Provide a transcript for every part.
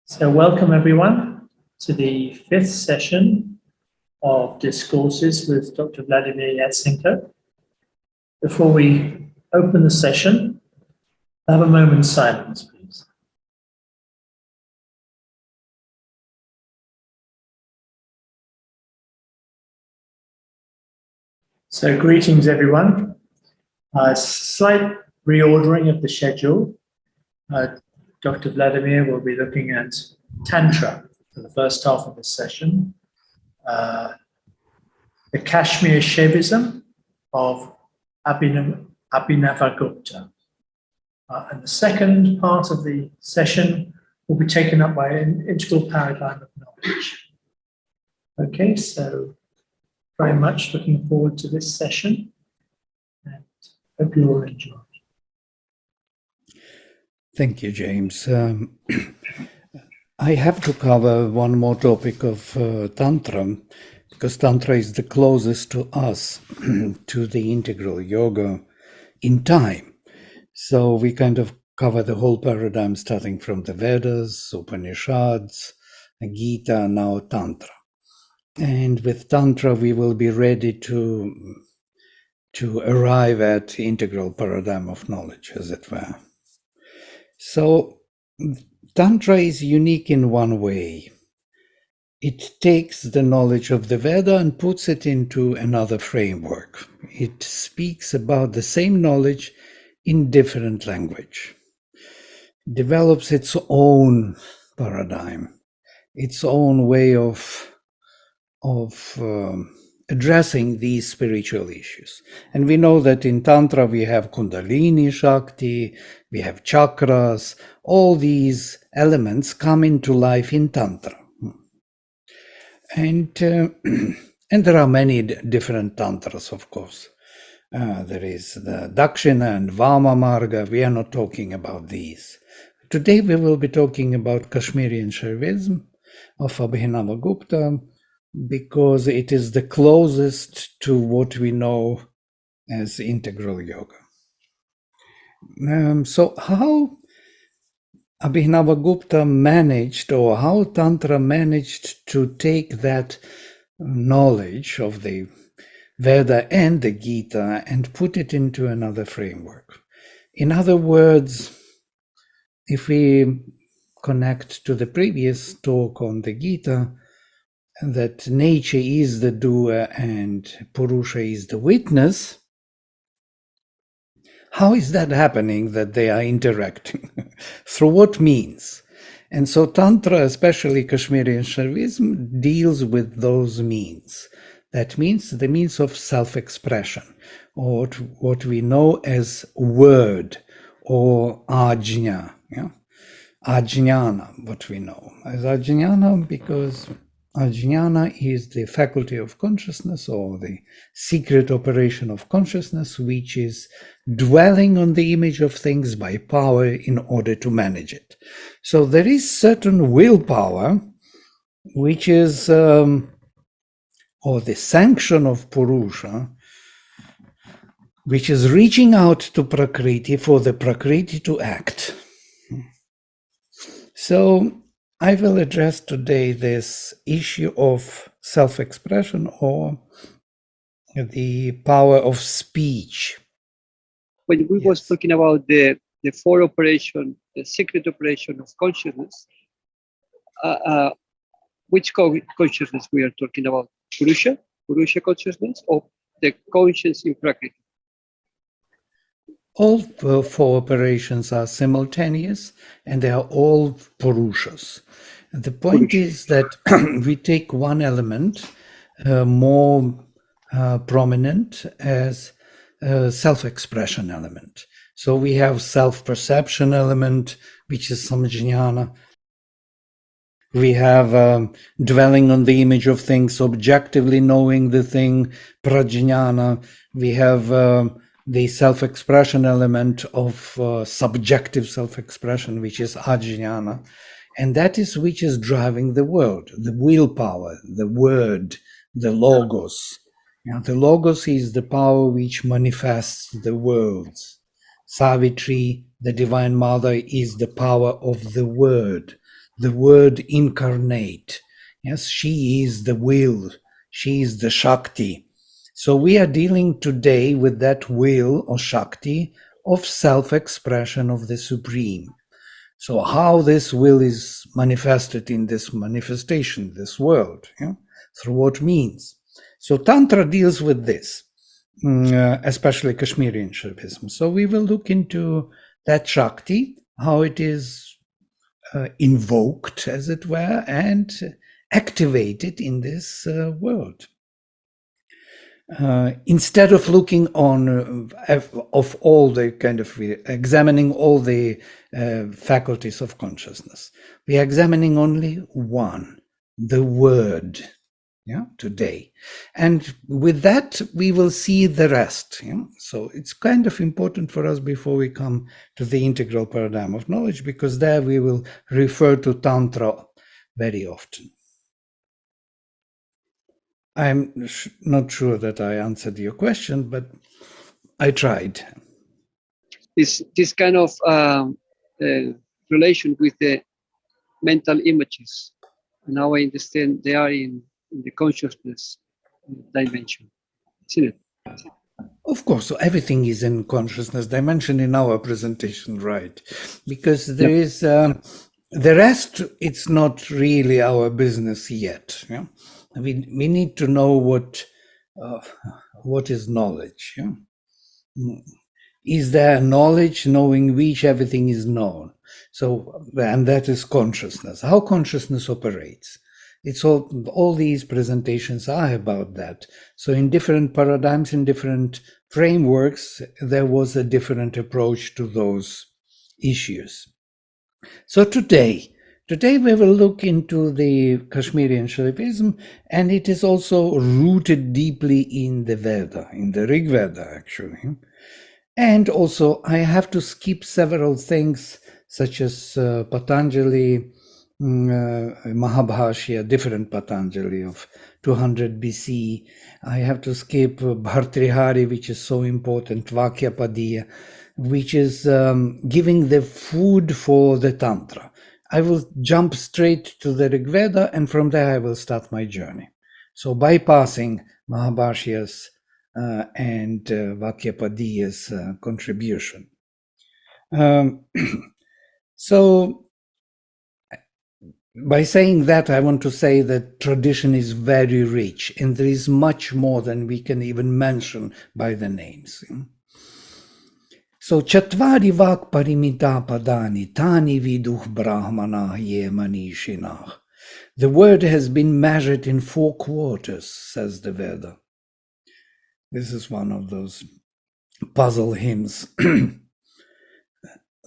So welcome everyone to the fifth session of Discourses with Dr. Vladimir Yatsenko. Before we open the session, have a moment's silence, please. So greetings everyone. A slight reordering of the schedule. Dr. Vladimir will be looking at Tantra for the first half of this session, the Kashmir Shaivism of Abhinavagupta. And the second part of the session will be taken up by an integral paradigm of knowledge. Okay, so very much looking forward to this session and hope you all enjoy. Thank you, James. I have to cover one more topic of Tantra, because Tantra is the closest to us, to the integral yoga in time. So we kind of cover the whole paradigm starting from the Vedas, Upanishads, Gita, now Tantra. And with Tantra, we will be ready to arrive at the integral paradigm of knowledge, as it were. So Tantra is unique in one way. It takes the knowledge of the Veda and puts it into another framework. It speaks about the same knowledge in different language, develops its own paradigm, its own way of addressing these spiritual issues. And we know that in Tantra we have Kundalini Shakti, we have chakras, all these elements come into life in Tantra. And there are many different Tantras, of course. There is the Dakshina and Vama Marga. We are not talking about these. Today we will be talking about Kashmiri Shaivism of Abhinavagupta, because it is the closest to what we know as integral yoga. So how Abhinavagupta managed, or how Tantra managed to take that knowledge of the Veda and the Gita and put it into another framework. In other words, if we connect to the previous talk on the Gita, that nature is the doer and Purusha is the witness, how is that happening, that they are interacting? Through what means? And so Tantra, especially Kashmiri Shaivism, deals with those means. That means the means of self-expression, or what we know as word, or ajna. Yeah? Ajnana, what we know as ajnana, because Ajnana is the faculty of consciousness, or the secret operation of consciousness, which is dwelling on the image of things by power in order to manage it. So there is certain willpower, which is, or the sanction of Purusha, which is reaching out to Prakriti for the Prakriti to act. So I will address today this issue of self-expression, or the power of speech. When we was talking about the four operation, the secret operation of consciousness, which consciousness we are talking about? Purusha consciousness, or the conscience in Prakriti? All four operations are simultaneous, and they are all Purushas. The point is that we take one element more prominent as a self-expression element. So we have self-perception element, which is samjnana. We have dwelling on the image of things, objectively knowing the thing, prajnana. We have the self-expression element of subjective self-expression, which is ajnana. And that is which is driving the world, the willpower, the word, the logos. The logos is the power which manifests the worlds. Savitri, the Divine Mother, is the power of the word, the word incarnate. Yes, she is the will, she is the Shakti. So we are dealing today with that will or Shakti of self-expression of the Supreme. So how this will is manifested in this manifestation, this world, through what means. So Tantra deals with this, especially Kashmiri Shaivism. So we will look into that Shakti, how it is invoked, as it were, and activated in this world. Instead of looking on of all the kind of examining all the faculties of consciousness, we are examining only one, the word, today, and with that we will see the rest. So it's kind of important for us before we come to the integral paradigm of knowledge, because there we will refer to Tantra very often. I'm not sure that I answered your question, but I tried. This kind of relation with the mental images, now I understand they are in the consciousness dimension, isn't it? Of course, so everything is in consciousness dimension in our presentation, right? Because there is the rest. It's not really our business yet. We need to know what is knowledge. Is there knowledge knowing which everything is known? So, and that is consciousness. How consciousness operates. It's all these presentations are about that. So in different paradigms, in different frameworks, there was a different approach to those issues. So today we will look into the Kashmiri Shaivism, and it is also rooted deeply in the Veda, in the Rig Veda, actually. And also, I have to skip several things, such as Patanjali, Mahabhashya, different Patanjali of 200 BC. I have to skip Bhartrihari, which is so important, Vakyapadiya, which is giving the food for the Tantra. I will jump straight to the Rig Veda, and from there I will start my journey. So bypassing Mahabhashya's and Vakyapadiya's contribution. So by saying that, I want to say that tradition is very rich, and there is much more than we can even mention by the names. So Chatvari Vak Parimita Padani Tani Viduh Brahmana Ye Manishinah. The word has been measured in 4 quarters, says the Veda. This is one of those puzzle hymns.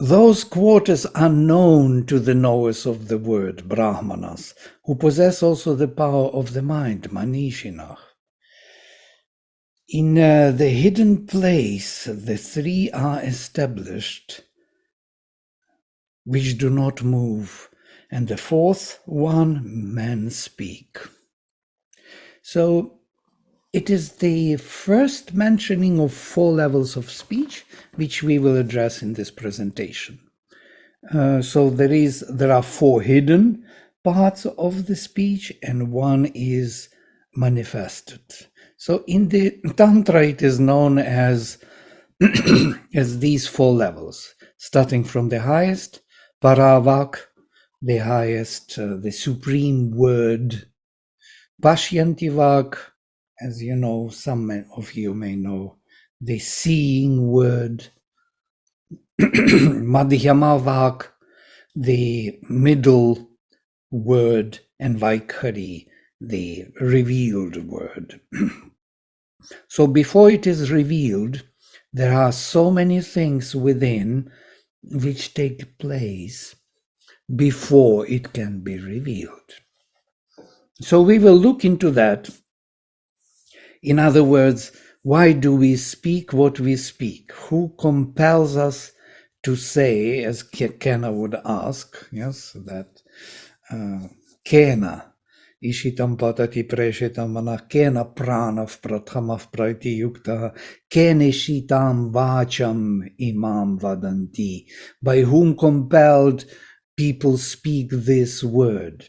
Those quarters are known to the knowers of the word, Brahmanas, who possess also the power of the mind, Manishinah. In the hidden place, the 3 are established, which do not move, and the 4th one, men speak. So it is the first mentioning of 4 levels of speech, which we will address in this presentation. So there are 4 hidden parts of the speech, and 1 is manifested. So in the Tantra, it is known as as these 4 levels, starting from the highest, Paravak, the highest, the supreme word, Pashyantivak, as you know, some of you may know, the seeing word, Madhyamavak, the middle word, and Vaikhari, the revealed word. So before it is revealed, there are so many things within which take place before it can be revealed. So we will look into that. In other words, why do we speak what we speak? Who compels us to say, as Kena would ask, yes, that Kena, Ishitam patati preshitam mana Kena pranav prathamav praiti yukta Kene shitam vacham imam vadanti. By whom compelled people speak this word?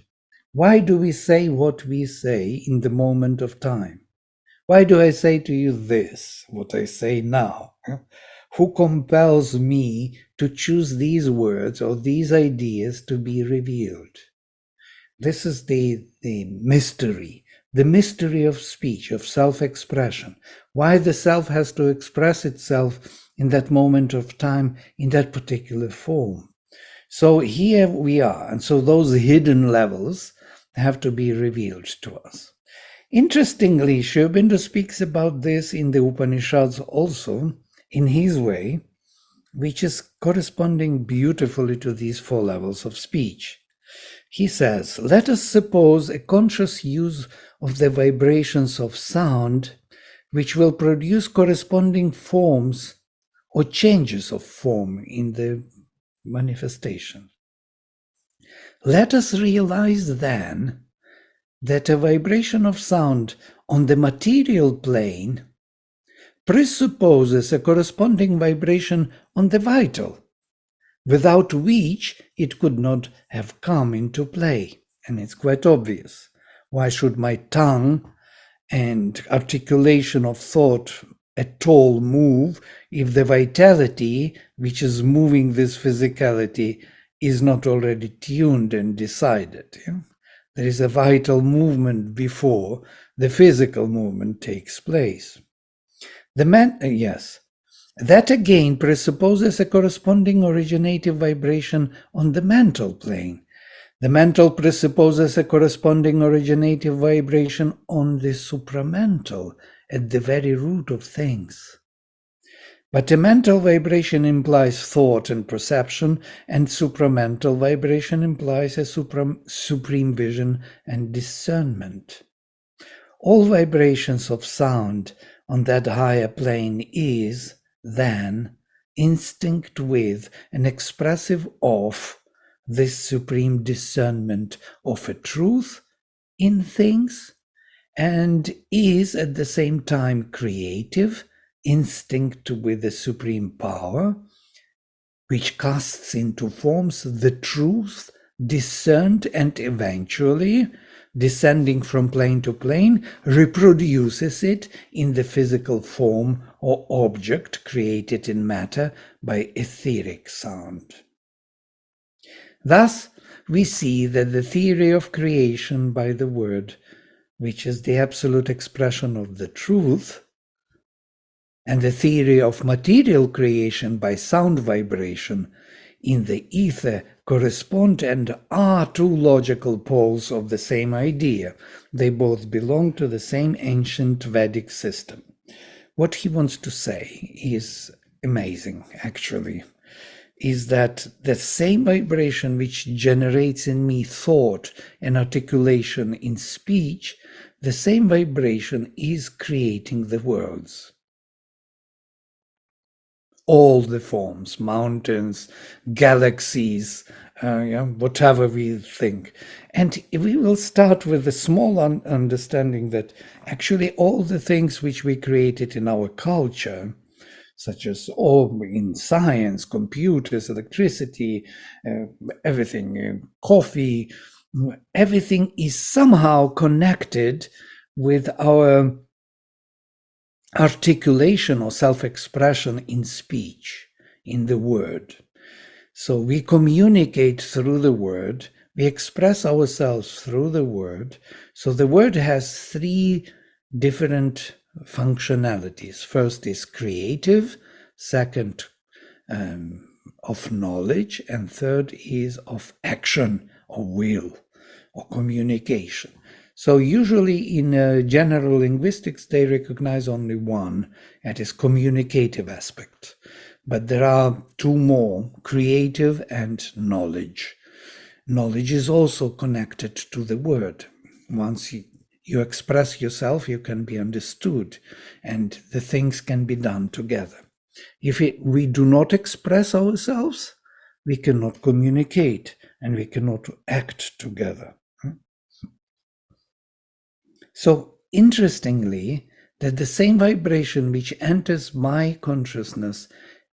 Why do we say what we say in the moment of time? Why do I say to you this, what I say now? Who compels me to choose these words or these ideas to be revealed? This is the mystery of speech, of self-expression. Why the self has to express itself in that moment of time, in that particular form. So here we are. And so those hidden levels have to be revealed to us. Interestingly, Sri Aurobindo speaks about this in the Upanishads also, in his way, which is corresponding beautifully to these four levels of speech. He says, let us suppose a conscious use of the vibrations of sound, which will produce corresponding forms or changes of form in the manifestation. Let us realize then that a vibration of sound on the material plane presupposes a corresponding vibration on the vital, without which it could not have come into play. And it's quite obvious. Why should my tongue and articulation of thought at all move if the vitality which is moving this physicality is not already tuned and decided? There is a vital movement before the physical movement takes place. That again presupposes a corresponding originative vibration on the mental plane. The mental presupposes a corresponding originative vibration on the supramental, at the very root of things. But a mental vibration implies thought and perception, and supramental vibration implies a supreme vision and discernment. All vibrations of sound on that higher plane is, then, instinct with and expressive of this supreme discernment of a truth in things, and is at the same time creative, instinct with the supreme power, which casts into forms the truth discerned and eventually, descending from plane to plane, reproduces it in the physical form or object created in matter by etheric sound. Thus, we see that the theory of creation by the word, which is the absolute expression of the truth, and the theory of material creation by sound vibration in the ether correspond and are two logical poles of the same idea. They both belong to the same ancient Vedic system. What he wants to say is amazing, actually, is that the same vibration which generates in me thought and articulation in speech, the same vibration is creating the worlds. All the forms, mountains, galaxies, whatever we think. And we will start with a small understanding that actually all the things which we created in our culture, such as all in science, computers, electricity, everything, coffee, everything is somehow connected with our articulation or self-expression in speech, in the word. So we communicate through the word, we express ourselves through the word. So the word has three different functionalities. First is creative, second of knowledge, and third is of action or will or communication. So usually in general linguistics, they recognize only one, that is communicative aspect. But there are two more, creative and knowledge. Knowledge is also connected to the word. Once you express yourself, you can be understood, and the things can be done together. If we do not express ourselves, we cannot communicate, and we cannot act together. So interestingly, that the same vibration which enters my consciousness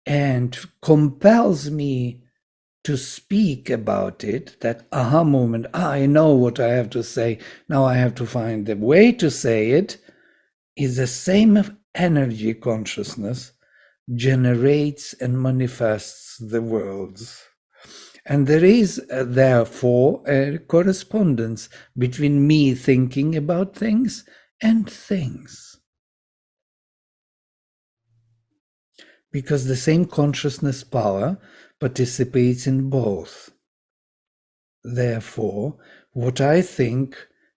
and compels me to speak about it, that aha moment, I know what I have to say, now I have to find the way to say it, is the same energy consciousness generates and manifests the worlds. And there is, therefore, a correspondence between me thinking about things and things. Because the same consciousness power participates in both. Therefore, what I think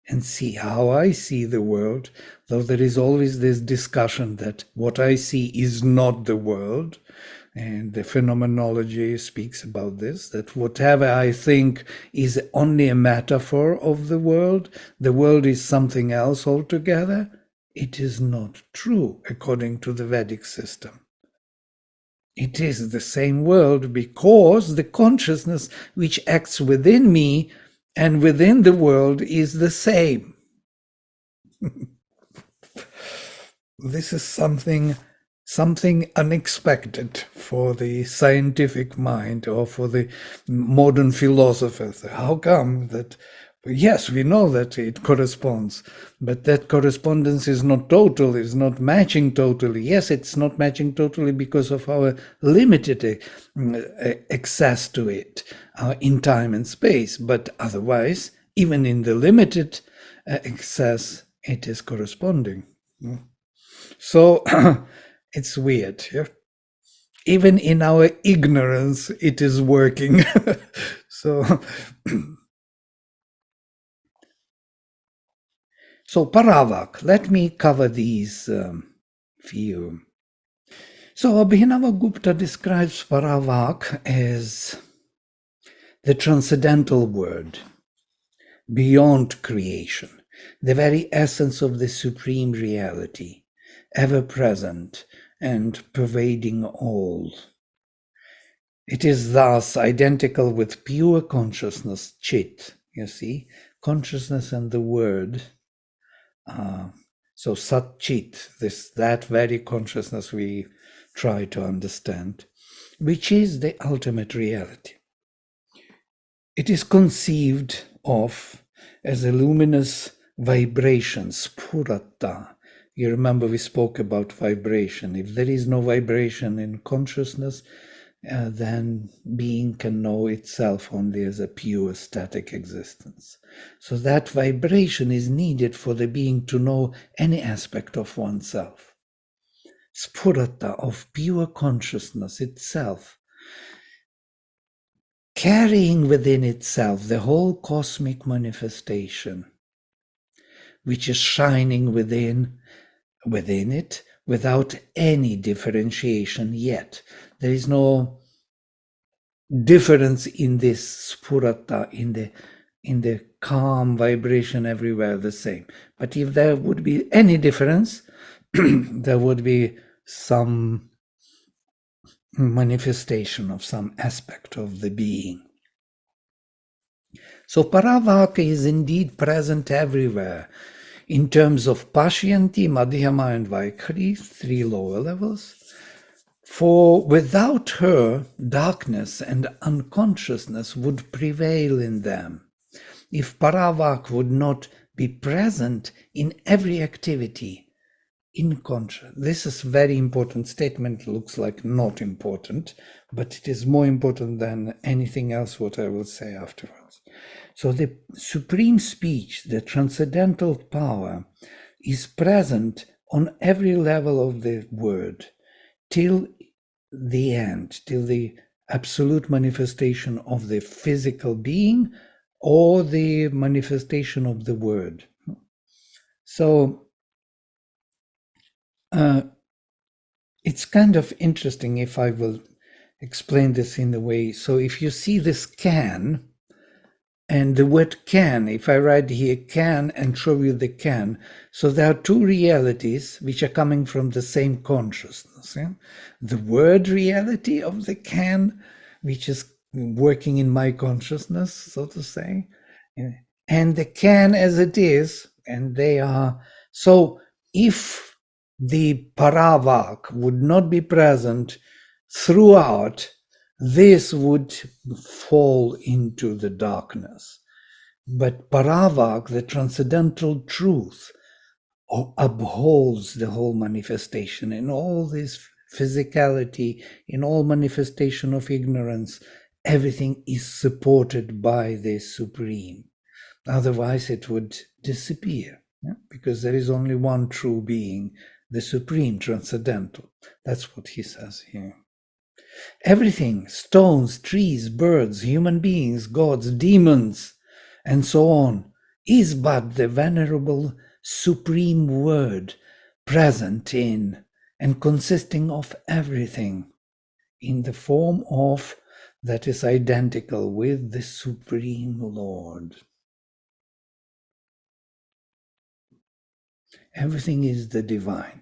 and see how I see the world, though there is always this discussion that what I see is not the world, and the phenomenology speaks about this, that whatever I think is only a metaphor of the world is something else altogether. It is not true according to the Vedic system. It is the same world because the consciousness which acts within me and within the world is the same. This is something unexpected for the scientific mind or for the modern philosophers. How come that? Yes, we know that it corresponds, but that correspondence is not total, is not matching totally. Yes, it's not matching totally because of our limited access to it in time and space, but otherwise, even in the limited access, it is corresponding. So it's weird. Yeah? Even in our ignorance, it is working. So Paravak, let me cover these few. So Abhinavagupta describes Paravak as the transcendental word, beyond creation, the very essence of the supreme reality, ever present and pervading all. It is thus identical with pure consciousness, Chit, you see, consciousness and the word. So Sat Chit, that very consciousness we try to understand, which is the ultimate reality. It is conceived of as a luminous vibration, spurata. You remember we spoke about vibration. If there is no vibration in consciousness, then being can know itself only as a pure static existence. So that vibration is needed for the being to know any aspect of oneself. Spurata, of pure consciousness itself, carrying within itself the whole cosmic manifestation, which is shining within it without any differentiation yet. There is no difference in this spurata, in the calm vibration everywhere the same. But if there would be any difference, there would be some manifestation of some aspect of the being. So Paravaka is indeed present everywhere in terms of Pashyanti, Madhyama, and Vaikhari, 3 lower levels. For without her, darkness and unconsciousness would prevail in them. If Paravak would not be present in every activity, in conscious. This is a very important statement. It looks like not important, but it is more important than anything else what I will say afterwards. So the supreme speech, the transcendental power, is present on every level of the word till the end, till the absolute manifestation of the physical being or the manifestation of the word. So it's kind of interesting if I will explain this in the way. So if you see this can, and the word can, if I write here can and show you the can, so there are 2 realities which are coming from the same consciousness. Yeah? The word reality of the can, which is working in my consciousness, so to say, and the can as it is, and they are. So if the Paravak would not be present throughout, this would fall into the darkness. But Paravak, the transcendental truth, upholds the whole manifestation in all this physicality, in all manifestation of ignorance. Everything is supported by the Supreme. Otherwise, it would disappear, because there is only one true being, the Supreme Transcendental. That's what he says here. Everything, stones, trees, birds, human beings, gods, demons, and so on, is but the venerable Supreme Word present in and consisting of everything in the form of that is identical with the Supreme Lord. Everything is the divine.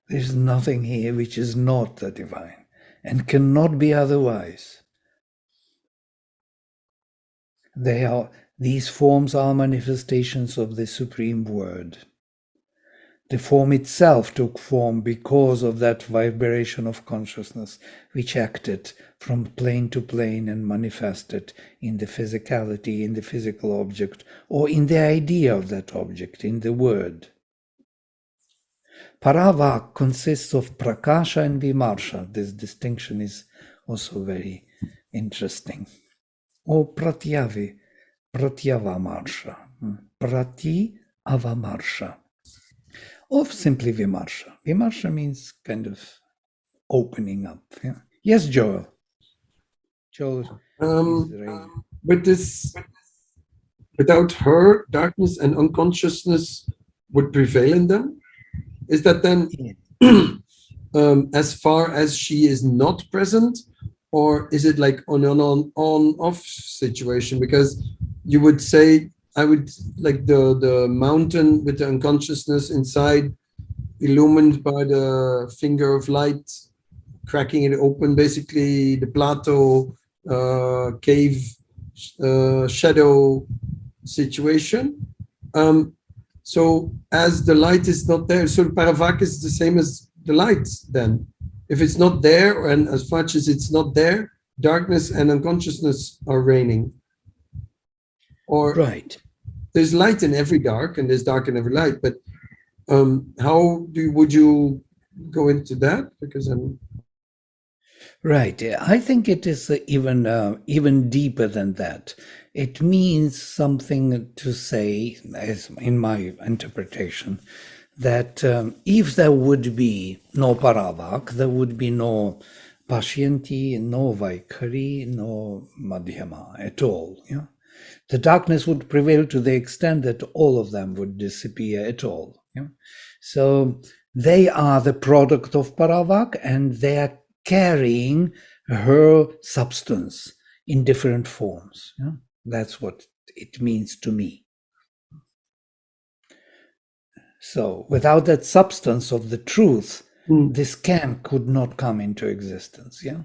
There's nothing here which is not the divine and cannot be otherwise. These forms are manifestations of the Supreme Word. The form itself took form because of that vibration of consciousness which acted from plane to plane and manifested in the physicality, in the physical object, or in the idea of that object, in the word. Paravak consists of prakasha and vimarsha. This distinction is also very interesting. Or pratyava marsha. Prati avamarsha. Or simply vimarsha. Vimarsha means kind of opening up. Yeah? Yes, Joel. Joel is ready. With this, without her, darkness and unconsciousness would prevail in them. Is that then, as far as she is not present, or is it like on-off situation? Because you would say, I would like the mountain with the unconsciousness inside, illumined by the finger of light, cracking it open, basically the plateau, cave, shadow situation. So as the light is not there, so Paravak is the same as the light then. If it's not there, and as much as it's not there, darkness and unconsciousness are reigning. Or right. There's light in every dark and there's dark in every light, but how would you go into that? Because I'm right. I think it is even deeper than that. It means something to say, as in my interpretation, that if there would be no Paravak, there would be no Pashyanti, no Vaikari, no Madhyama at all. Yeah? The darkness would prevail to the extent that all of them would disappear at all. Yeah? So they are the product of Paravak, and they are carrying her substance in different forms. Yeah? That's what it means to me. So without that substance of the truth, this could not come into existence. Yeah?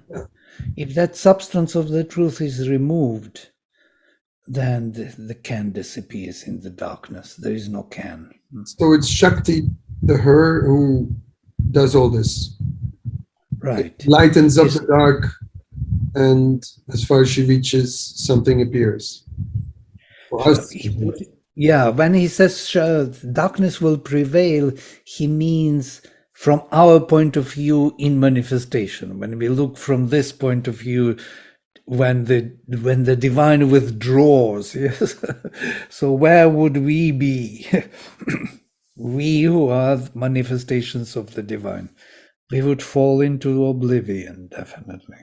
If that substance of the truth is removed, then the can disappears in the darkness. There is no can. So it's Shakti, the her, who does all this. Right. It lightens up the dark, and as far as she reaches, something appears. For us, yeah, when he says darkness will prevail, he means from our point of view in manifestation. When we look from this point of view, when the divine withdraws, yes. So where would we be? We who are manifestations of the divine, we would fall into oblivion, definitely.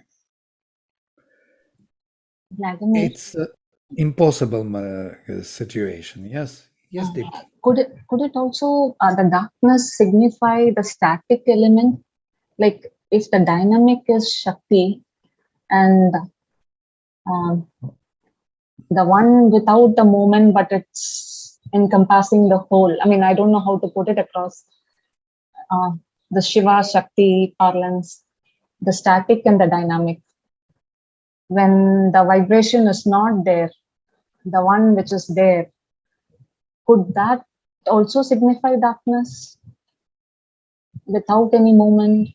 Vladimir, It's an impossible situation. Yes, Deep. could it also the darkness signify the static element? Like if the dynamic is Shakti and the one without the moment, but it's encompassing the whole. I mean, I don't know how to put it across. The Shiva Shakti parlance, the static and the dynamic. When the vibration is not there, the one which is there, could that also signify darkness without any moment?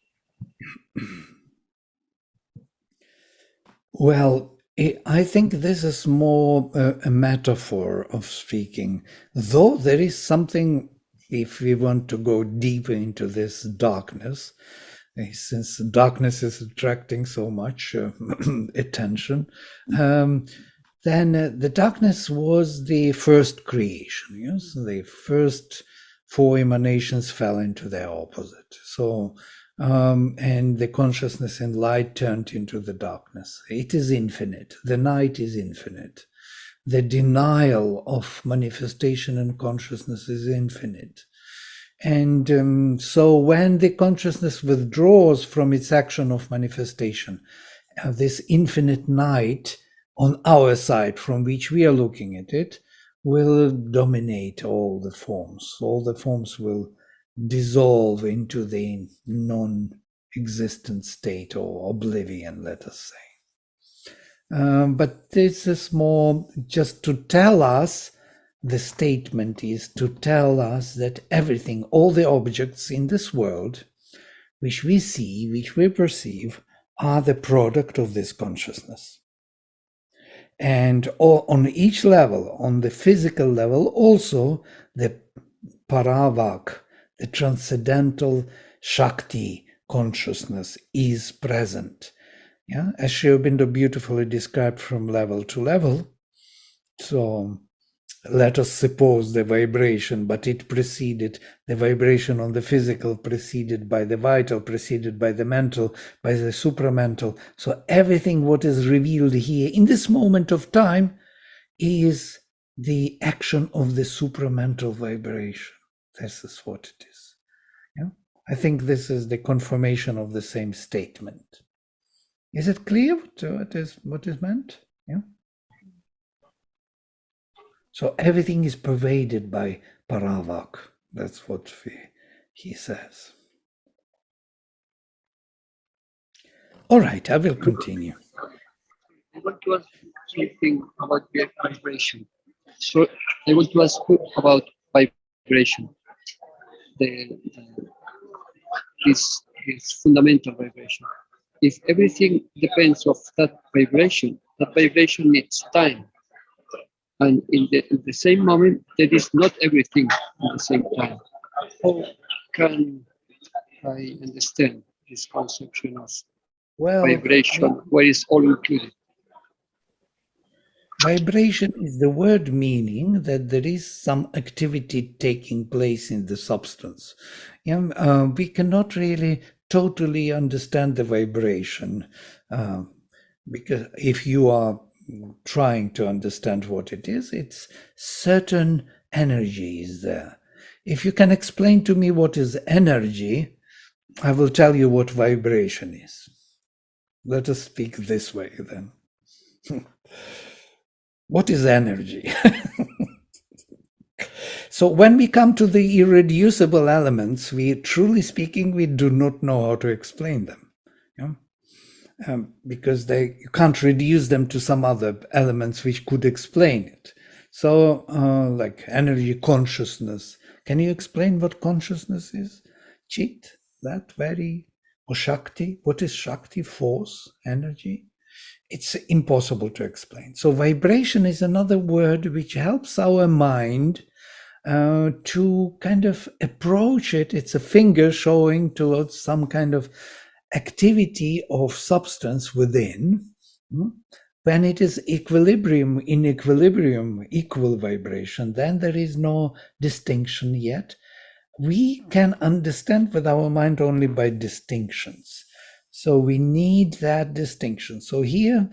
Well, I think this is more a metaphor of speaking, though there is something, if we want to go deeper into this darkness, since darkness is attracting so much attention, then the darkness was the first creation. Yes, the first four emanations fell into their opposite. So, and the consciousness and light turned into the darkness. It is infinite. The night is infinite. The denial of manifestation and consciousness is infinite. And so when the consciousness withdraws from its action of manifestation, this infinite night on our side from which we are looking at it will dominate all the forms. All the forms will dissolve into the non-existent state or oblivion, let us say. But this is more just to tell us, the statement is to tell us that everything, all the objects in this world, which we see, which we perceive, are the product of this consciousness. And on each level, on the physical level, also the paravak, the transcendental Shakti consciousness is present. Yeah, as Sri Aurobindo beautifully described from level to level. So let us suppose the vibration, but it preceded the vibration on the physical, preceded by the vital, preceded by the mental, by the supramental. So everything what is revealed here in this moment of time is the action of the supramental vibration. This is what it is. Yeah? I think this is the confirmation of the same statement. Is it clear what is meant? Yeah. So everything is pervaded by paravak. That's what he says. All right, I will continue. I want to ask something about vibration. So I want to ask you about vibration. This fundamental vibration. If everything depends of that vibration needs time. And in the same moment, there is not everything at the same time. How can I understand this conception of vibration, where is all included? Vibration is the word meaning that there is some activity taking place in the substance. We cannot really totally understand the vibration because if you are trying to understand what it is, it's certain energy is there. If you can explain to me what is energy, I will tell you what vibration is. Let us speak this way then. What is energy? So when we come to the irreducible elements, truly speaking, we do not know how to explain them. Because you can't reduce them to some other elements which could explain it. So like energy, consciousness. Can you explain what consciousness is? Chit, that very, or Shakti? What is Shakti? Force, energy? It's impossible to explain. So vibration is another word which helps our mind to kind of approach it. It's a finger showing towards some kind of activity of substance within. When it is equilibrium, in equilibrium, equal vibration, then there is no distinction yet. We can understand with our mind only by distinctions. So we need that distinction. So here,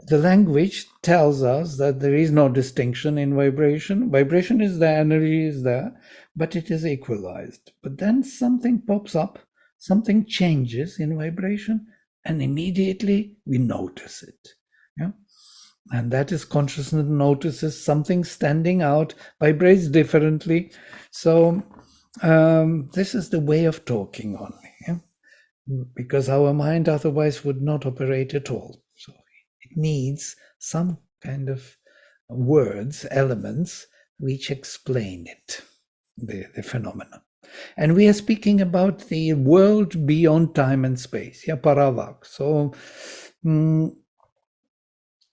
the language tells us that there is no distinction in vibration. Vibration is there, energy is there, but it is equalized. But then something pops up, something changes in vibration, and immediately we notice it. Yeah? And that is consciousness notices something standing out, vibrates differently. So this is the way of talking only. Yeah? Because our mind otherwise would not operate at all. So it needs some kind of words, elements, which explain it, the phenomenon. And we are speaking about the world beyond time and space, yeah, paravak. So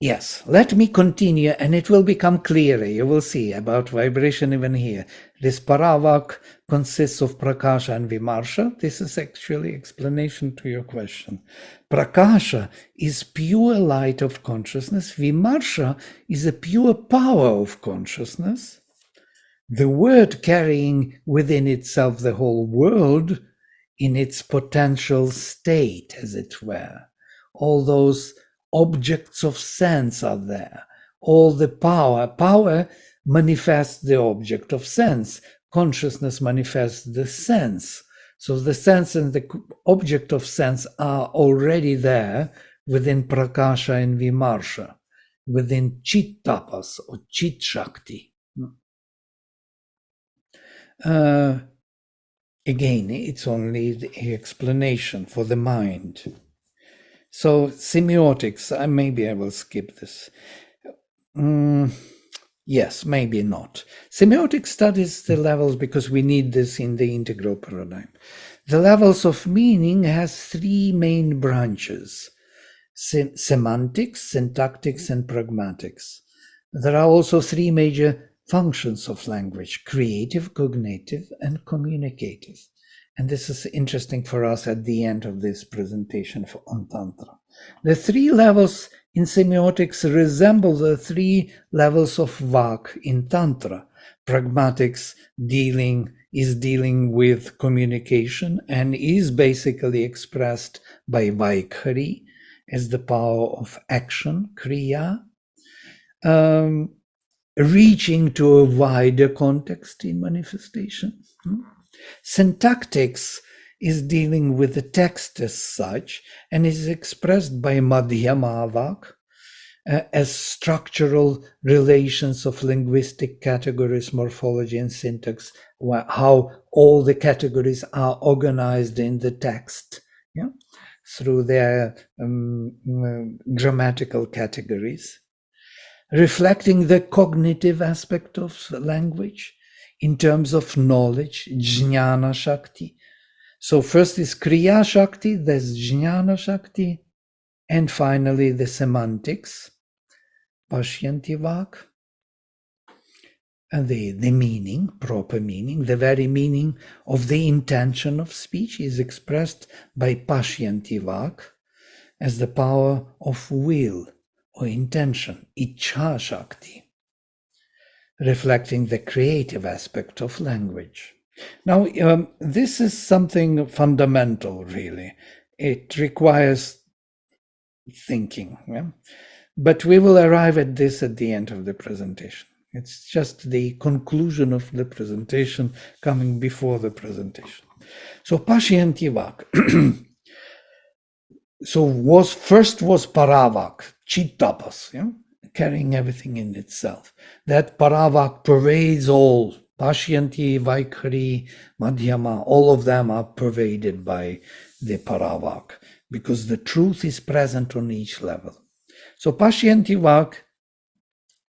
Yes, let me continue and it will become clearer. You will see about vibration even here. This paravak consists of prakasha and vimarsha. This is actually explanation to your question. Prakasha is pure light of consciousness. Vimarsha is a pure power of consciousness. The word carrying within itself the whole world in its potential state, as it were. All those objects of sense are there. All the power manifests the object of sense. Consciousness manifests the sense. So the sense and the object of sense are already there within prakasha and vimarsha, within chit tapas or chit shakti. Again, it's only the explanation for the mind. So semiotics, maybe I will skip this. Yes, maybe not. Semiotics studies the levels because we need this in the integral paradigm. The levels of meaning has three main branches: semantics, syntactics, and pragmatics. There are also three major functions of language: creative, cognitive, and communicative. And this is interesting for us at the end of this presentation on Tantra. The three levels in semiotics resemble the three levels of Vak in Tantra. Pragmatics is dealing with communication and is basically expressed by Vaikhari as the power of action, Kriya, reaching to a wider context in manifestation. Syntactics is dealing with the text as such and is expressed by Madhyama Vak as structural relations of linguistic categories, morphology, and syntax, how all the categories are organized in the text, through their grammatical categories, reflecting the cognitive aspect of language in terms of knowledge, jnana shakti. So first is kriya shakti, there's jnana shakti, and finally the semantics, pashyanti vak, and the meaning, proper meaning, the very meaning of the intention of speech is expressed by pashyanti vak as the power of will or intention, ichha shakti, reflecting the creative aspect of language. Now, this is something fundamental, really. It requires thinking, but we will arrive at this at the end of the presentation. It's just the conclusion of the presentation coming before the presentation. So, pashyanti vak. So first was paravak, chit tapas, carrying everything in itself. That paravak pervades all. Pashyanti, Vaikhari, Madhyama, all of them are pervaded by the paravak because the truth is present on each level. So pashyanti vak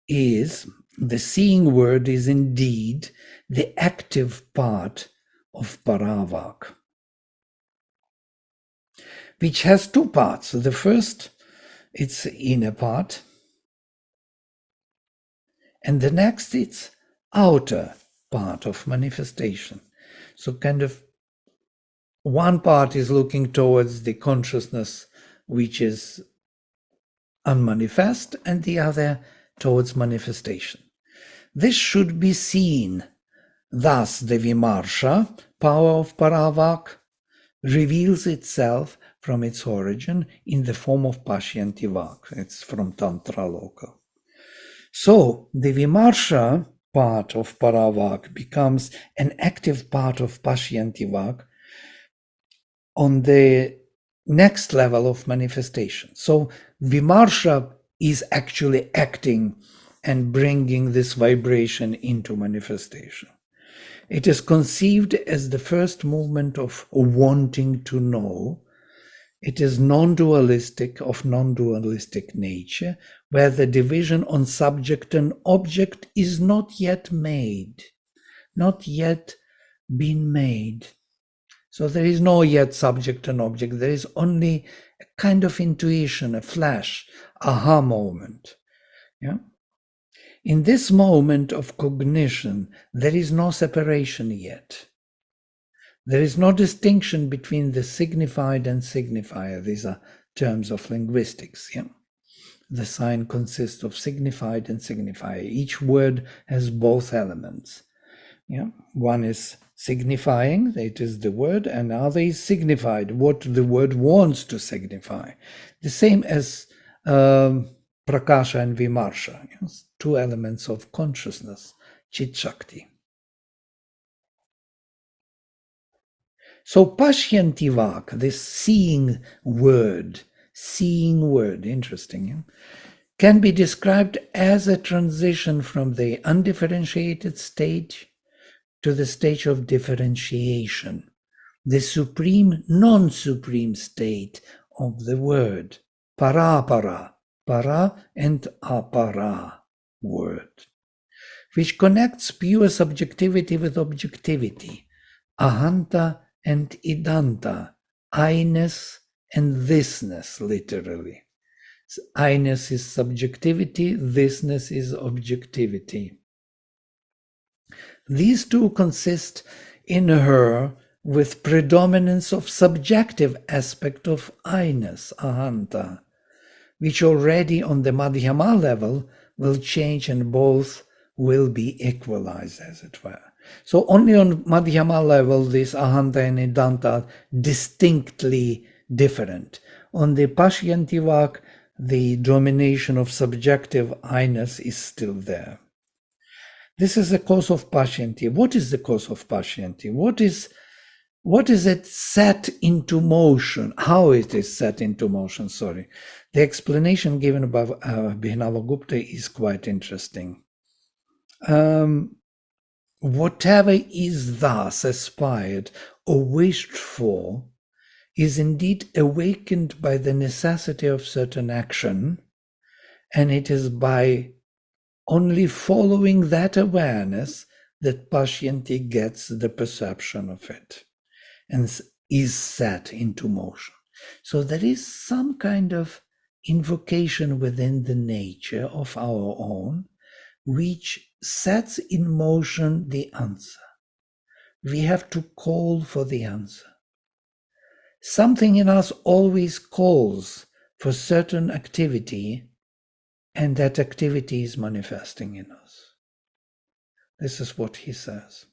is, the seeing word is indeed the active part of paravak, which has two parts. The first, it's inner part, and the next, it's outer part of manifestation. So kind of one part is looking towards the consciousness which is unmanifest, and the other towards manifestation. This should be seen. Thus, the vimarsha, power of paravak, reveals itself from its origin in the form of pashyanti vak. It's from Tantra Loka. So the vimarsha part of paravak becomes an active part of pashyanti vak on the next level of manifestation. So vimarsha is actually acting and bringing this vibration into manifestation. It is conceived as the first movement of wanting to know. It is non-dualistic, of non-dualistic nature, where the division on subject and object is not yet made, not yet been made. So there is no yet subject and object. There is only a kind of intuition, a flash, aha moment. Yeah. In this moment of cognition, there is no separation yet. There is no distinction between the signified and signifier. These are terms of linguistics. Yeah? The sign consists of signified and signifier. Each word has both elements. Yeah? One is signifying, it is the word, and the other is signified, what the word wants to signify. The same as prakasha and vimarsha, yes? Two elements of consciousness, chit shakti. So pashyanti vak, this seeing word, interesting, yeah? Can be described as a transition from the undifferentiated stage to the stage of differentiation, the supreme, non-supreme state of the word, para, para and apara word, which connects pure subjectivity with objectivity, ahanta and idanta, I-ness and thisness, literally. I-ness is subjectivity, thisness is objectivity. These two consist in her with predominance of subjective aspect of I-ness, ahanta, which already on the Madhyama level will change and both will be equalized, as it were. So only on Madhyama level, this ahanta and idanta are distinctly different. On the Pashyanti vak, the domination of subjective I-ness is still there. This is the cause of Pashyanti. What is the cause of Pashyanti? What is it set into motion? How it is set into motion, sorry. The explanation given by Abhinavagupta is quite interesting. Whatever is thus aspired or wished for is indeed awakened by the necessity of certain action, and it is by only following that awareness that Pashyanti gets the perception of it and is set into motion. So there is some kind of invocation within the nature of our own which sets in motion the answer. We have to call for the answer. Something in us always calls for certain activity, and that activity is manifesting in us. This is what he says.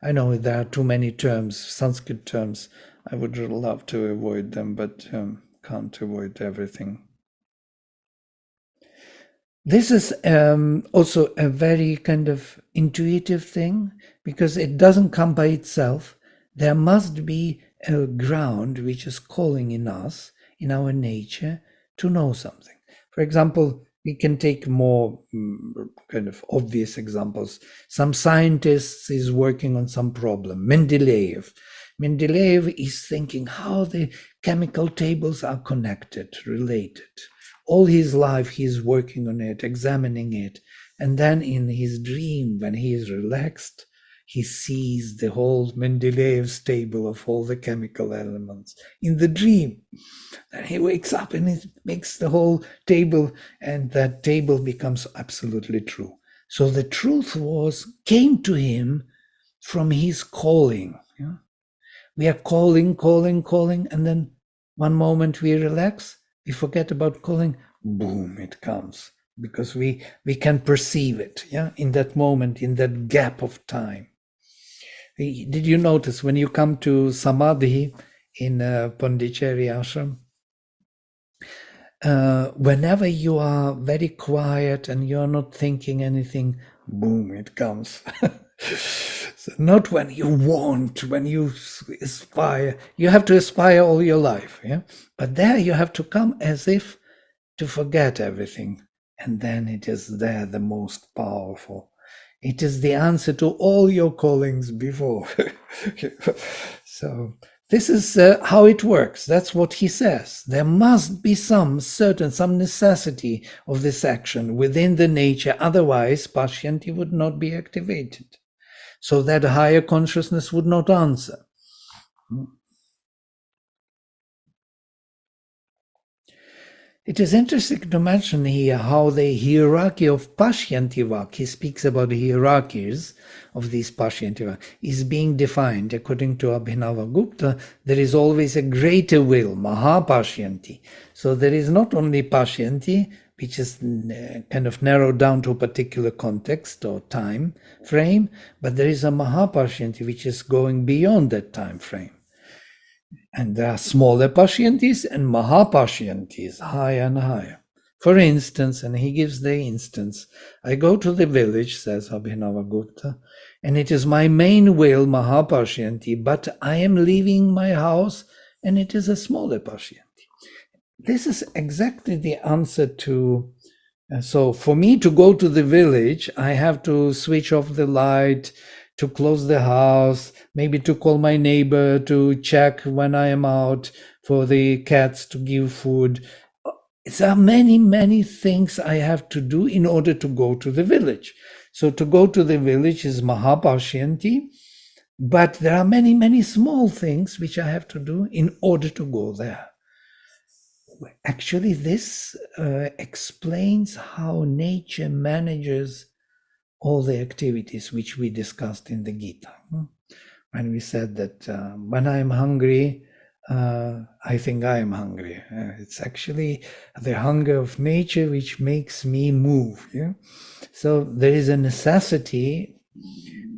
I know there are too many terms, Sanskrit terms. I would love to avoid them, but can't avoid everything. This is also a very kind of intuitive thing, because it doesn't come by itself. There must be a ground which is calling in us, in our nature, to know something. For example, we can take more kind of obvious examples. Some scientist is working on some problem. Mendeleev is thinking how the chemical tables are connected, related. All his life he's working on it, examining it. And then in his dream, when he is relaxed, he sees the whole Mendeleev's table of all the chemical elements in the dream. And he wakes up and it makes the whole table, and that table becomes absolutely true. So the truth came to him from his calling. Yeah? We are calling, and then one moment we relax, we forget about calling, boom, it comes, because we can perceive it, yeah, in that moment, in that gap of time. Did you notice when you come to Samadhi in Pondicherry ashram, whenever you are very quiet and you're not thinking anything, boom, it comes. So not when you want, when you aspire. You have to aspire all your life, yeah? But there you have to come as if to forget everything. And then it is there the most powerful. It is the answer to all your callings before. So this is how it works. That's what he says. There must be some necessity of this action within the nature. Otherwise, Pashyanti would not be activated. So that higher consciousness would not answer. It is interesting to mention here how the hierarchy of Pashyanti-vak, he speaks about the hierarchies of these Pashyanti-vak, is being defined. According to Abhinavagupta, there is always a greater will, Mahapashyanti. So there is not only Pashyanti, which is kind of narrowed down to a particular context or time frame, but there is a Mahapashyanti, which is going beyond that time frame. And there are smaller Pashyantis and Mahapashyantis, higher and higher. For instance, and he gives the instance, I go to the village, says Abhinavagupta, and it is my main will, Mahapashyanti, but I am leaving my house and it is a smaller Pashyanti. This is exactly the answer to, so for me to go to the village, I have to switch off the light, to close the house, maybe to call my neighbor to check when I am out for the cats to give food. There are many, many things I have to do in order to go to the village. So to go to the village is Mahapashyanti, but there are many, many small things which I have to do in order to go there. Actually, this explains how nature manages all the activities which we discussed in the Gita. When we said that when I am hungry, I think I am hungry. It's actually the hunger of nature which makes me move. Yeah? So there is a necessity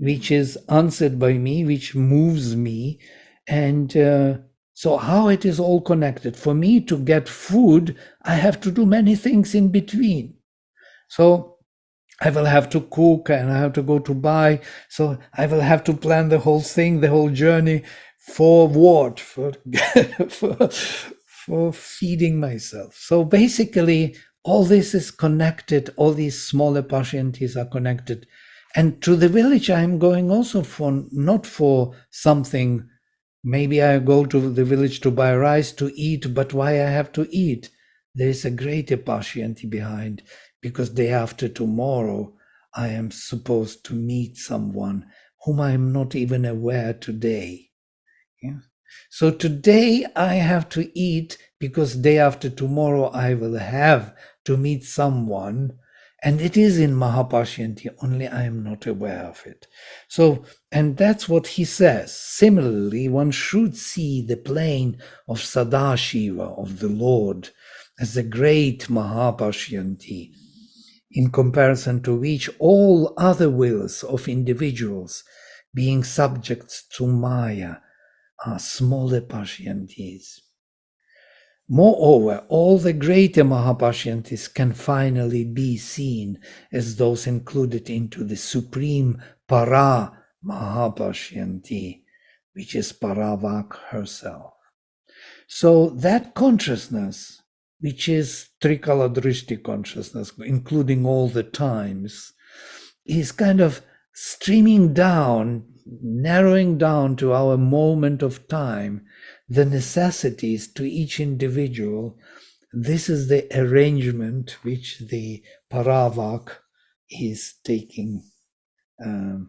which is answered by me, which moves me. And so how it is all connected. For me to get food, I have to do many things in between. So I will have to cook and I have to go to buy. So I will have to plan the whole thing, the whole journey for what? For feeding myself. So basically, all this is connected. All these smaller Pashyantis are connected. And to the village, I am going also for not for something. Maybe I go to the village to buy rice to eat, but why I have to eat? There is a greater Pashyanti behind, because day after tomorrow, I am supposed to meet someone whom I am not even aware today. Yeah? So today I have to eat because day after tomorrow I will have to meet someone, and it is in Mahapashyanti, only I am not aware of it. So, and that's what he says. Similarly, one should see the plane of Sadashiva, of the Lord, as the great Mahapashyanti, in comparison to which all other wills of individuals, being subjects to Maya, are smaller Pashyantis. Moreover, all the greater Mahapashyantis can finally be seen as those included into the supreme Para Mahapashyanti, which is Paravak herself. So that consciousness, which is Trikala Drishti consciousness, including all the times, is kind of streaming down, narrowing down to our moment of time, the necessities to each individual. This is the arrangement which the Paravak is taking and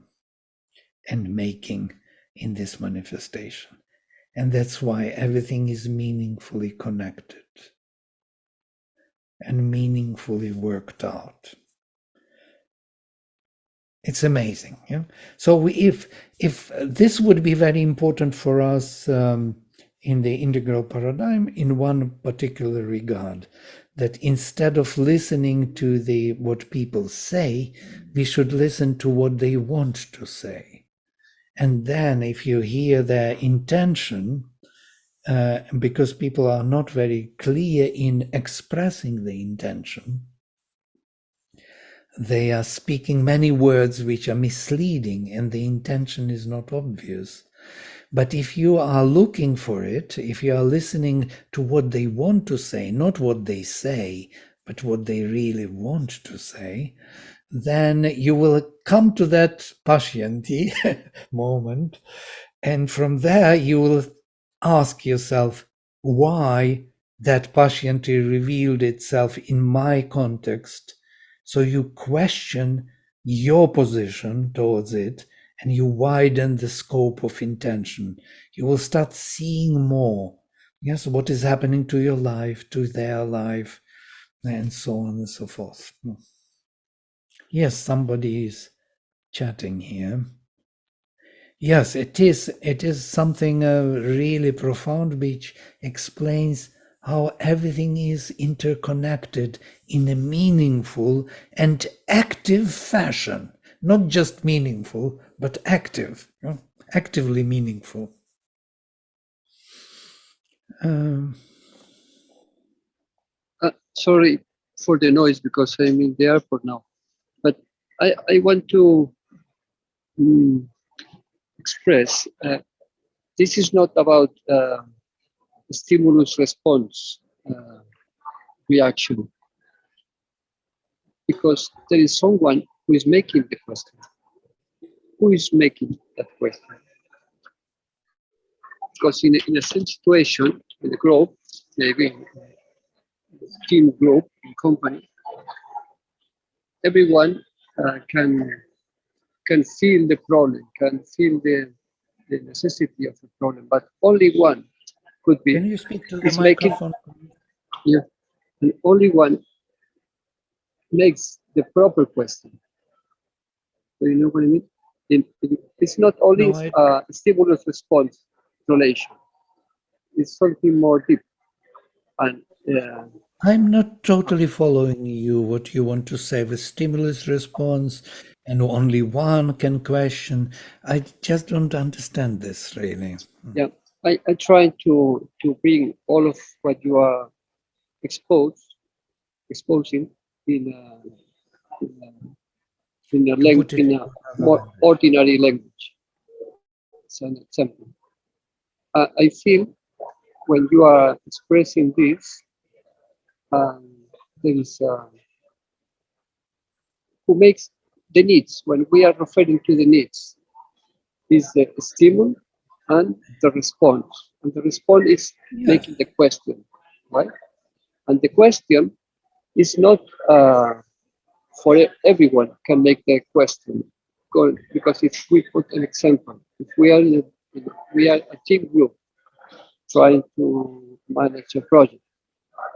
making in this manifestation. And that's why everything is meaningfully connected and meaningfully worked out. It's amazing. Yeah? So if this would be very important for us in the integral paradigm in one particular regard, that instead of listening to what people say, we should listen to what they want to say. And then if you hear their intention, because people are not very clear in expressing the intention, they are speaking many words which are misleading and the intention is not obvious. But if you are looking for it, if you are listening to what they want to say, not what they say, but what they really want to say, then you will come to that Pashyanti moment. And from there, you will ask yourself why that Pashyanti revealed itself in my context. So you question your position towards it and you widen the scope of intention. You will start seeing more. Yes, what is happening to your life, to their life, and so on and so forth. Yes, somebody is chatting here. Yes, it is. It is something really profound, which explains how everything is interconnected in a meaningful and active fashion. Not just meaningful, but active, actively meaningful. Sorry for the noise because I'm in the airport now. But I want to express this is not about stimulus response reaction, because there is someone who is making the question. Who is making that question? Because in a same situation, in a group, maybe team group, in company, everyone can feel the problem, can feel the necessity of the problem, but only one could be. Can you speak to the is making, microphone? yeah, and only one makes the proper question. Do you know what I mean? It's not only No, stimulus response relation. It's something more deep. And I'm not totally following you, what you want to say with stimulus response and only one can question. I just don't understand this really. yeah, I try to bring all of what you are exposing in To put it in in a another more language. ordinary language. As an example, I feel when you are expressing this, there is who makes the needs. When we are referring to the needs, is the stimulus and the response. And the response is Yeah. making the question, right? And the question is not for everyone can make the question. Because if we put an example, if we are we are a team group trying to manage a project,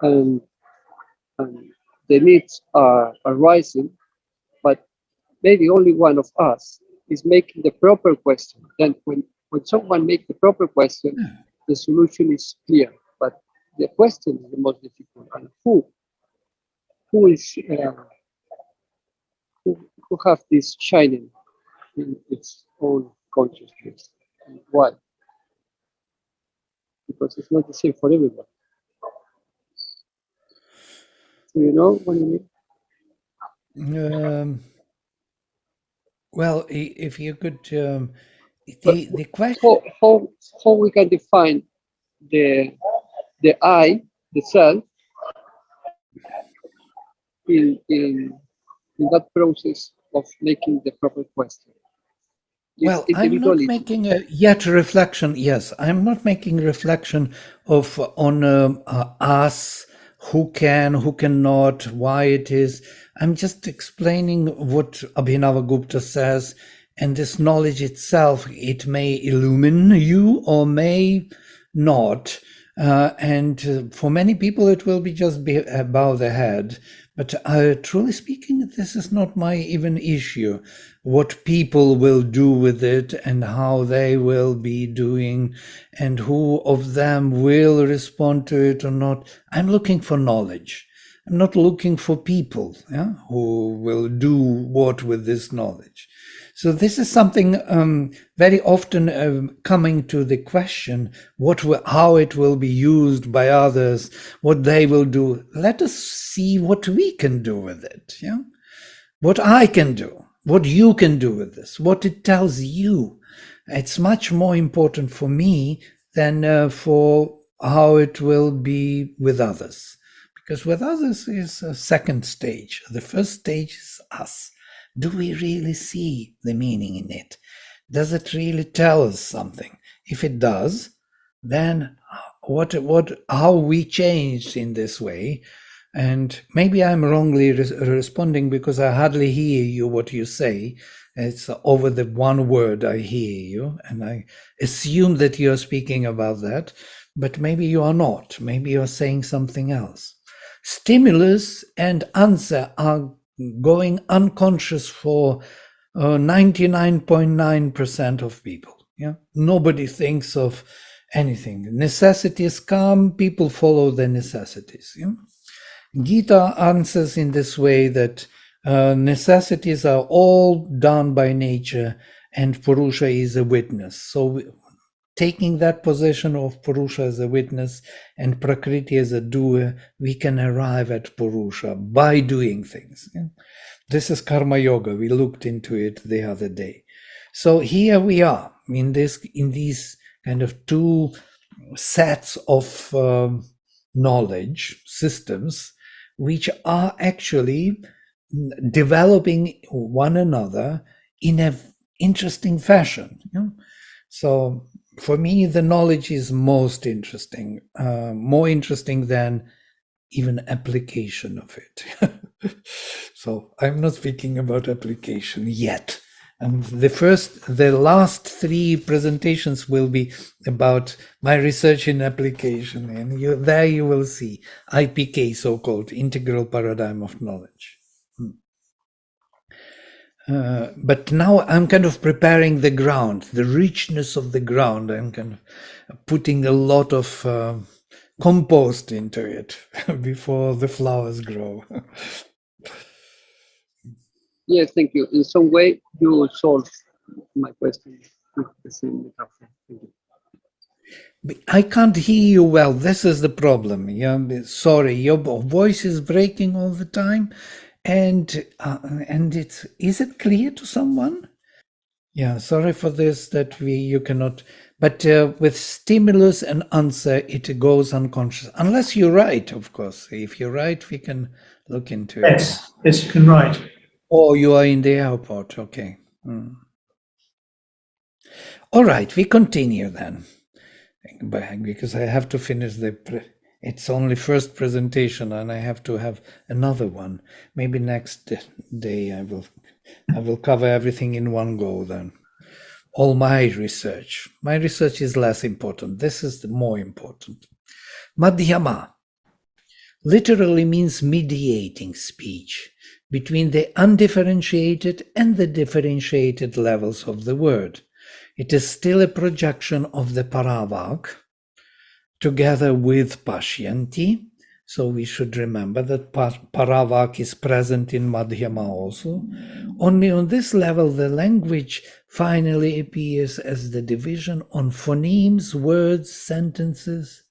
and the needs are rising, but maybe only one of us is making the proper question. Then when someone makes the proper question, the solution is clear. But the question is the most difficult. And who is who have this shining in its own consciousness? And why? Because it's not the same for everyone. So you know what I mean? Well, if you could, the question. How we can define the I, the self, in that process of making the proper question. Well, I'm not making yet reflection. Yes, I'm not making reflection of on us, who can, who cannot, why it is. I'm just explaining what Abhinavagupta says, and this knowledge itself, it may illumine you or may not. And for many people, it will be just be above the head. But truly speaking, this is not my even issue. What people will do with it and how they will be doing and who of them will respond to it or not. I'm looking for knowledge. I'm not looking for people who will do what with this knowledge. So this is something very often coming to the question, how it will be used by others, what they will do. Let us see what we can do with it. Yeah, what I can do, what you can do with this, what it tells you. It's much more important for me than for how it will be with others. Because with others is a second stage. The first stage is us. Do we really see the meaning in it? Does it really tell us something? If it does, then how we changed in this way. And maybe I'm wrongly responding because I hardly hear you what you say. It's over the one word I hear you, and I assume that you're speaking about that, but maybe you are not. Maybe you're saying something else. Stimulus and answer are going unconscious for 99.9% of people. Yeah, nobody thinks of anything. Necessities come, people follow the necessities. Yeah? Gita answers in this way that necessities are all done by nature and Purusha is a witness. So taking that position of Purusha as a witness and Prakriti as a doer, we can arrive at Purusha by doing things. Yeah? This is Karma Yoga. We looked into it the other day. So here we are in these kind of two sets of knowledge systems, which are actually developing one another in an interesting fashion. You know? So for me, the knowledge is most interesting, more interesting than even application of it. So I'm not speaking about application yet. The last three presentations will be about my research in application, and there you will see IPK, so-called Integral Paradigm of Knowledge. But now I'm kind of preparing the ground, the richness of the ground. I'm kind of putting a lot of compost into it before the flowers grow. Yes, thank you. In some way, you solved my question with the same metaphor. Thank you. I can't hear you well. This is the problem. Yeah, sorry, your voice is breaking all the time, and is it clear to someone? Yeah, sorry for this that you cannot. But with stimulus and answer, it goes unconscious. Unless you write, of course. If you write, we can look into it. Yes, you can write. Oh, you are in the airport. Okay. All right, we continue then. Because I have to finish it's only first presentation and I have to have another one. Maybe next day I will cover everything in one go then. All my research. My research is less important. This is the more important. Madhyama literally means mediating speech between the undifferentiated and the differentiated levels of the word. It is still a projection of the paravak together with pashyanti. So we should remember that paravak is present in Madhyama also. Only on this level, the language finally appears as the division on phonemes, words, sentences.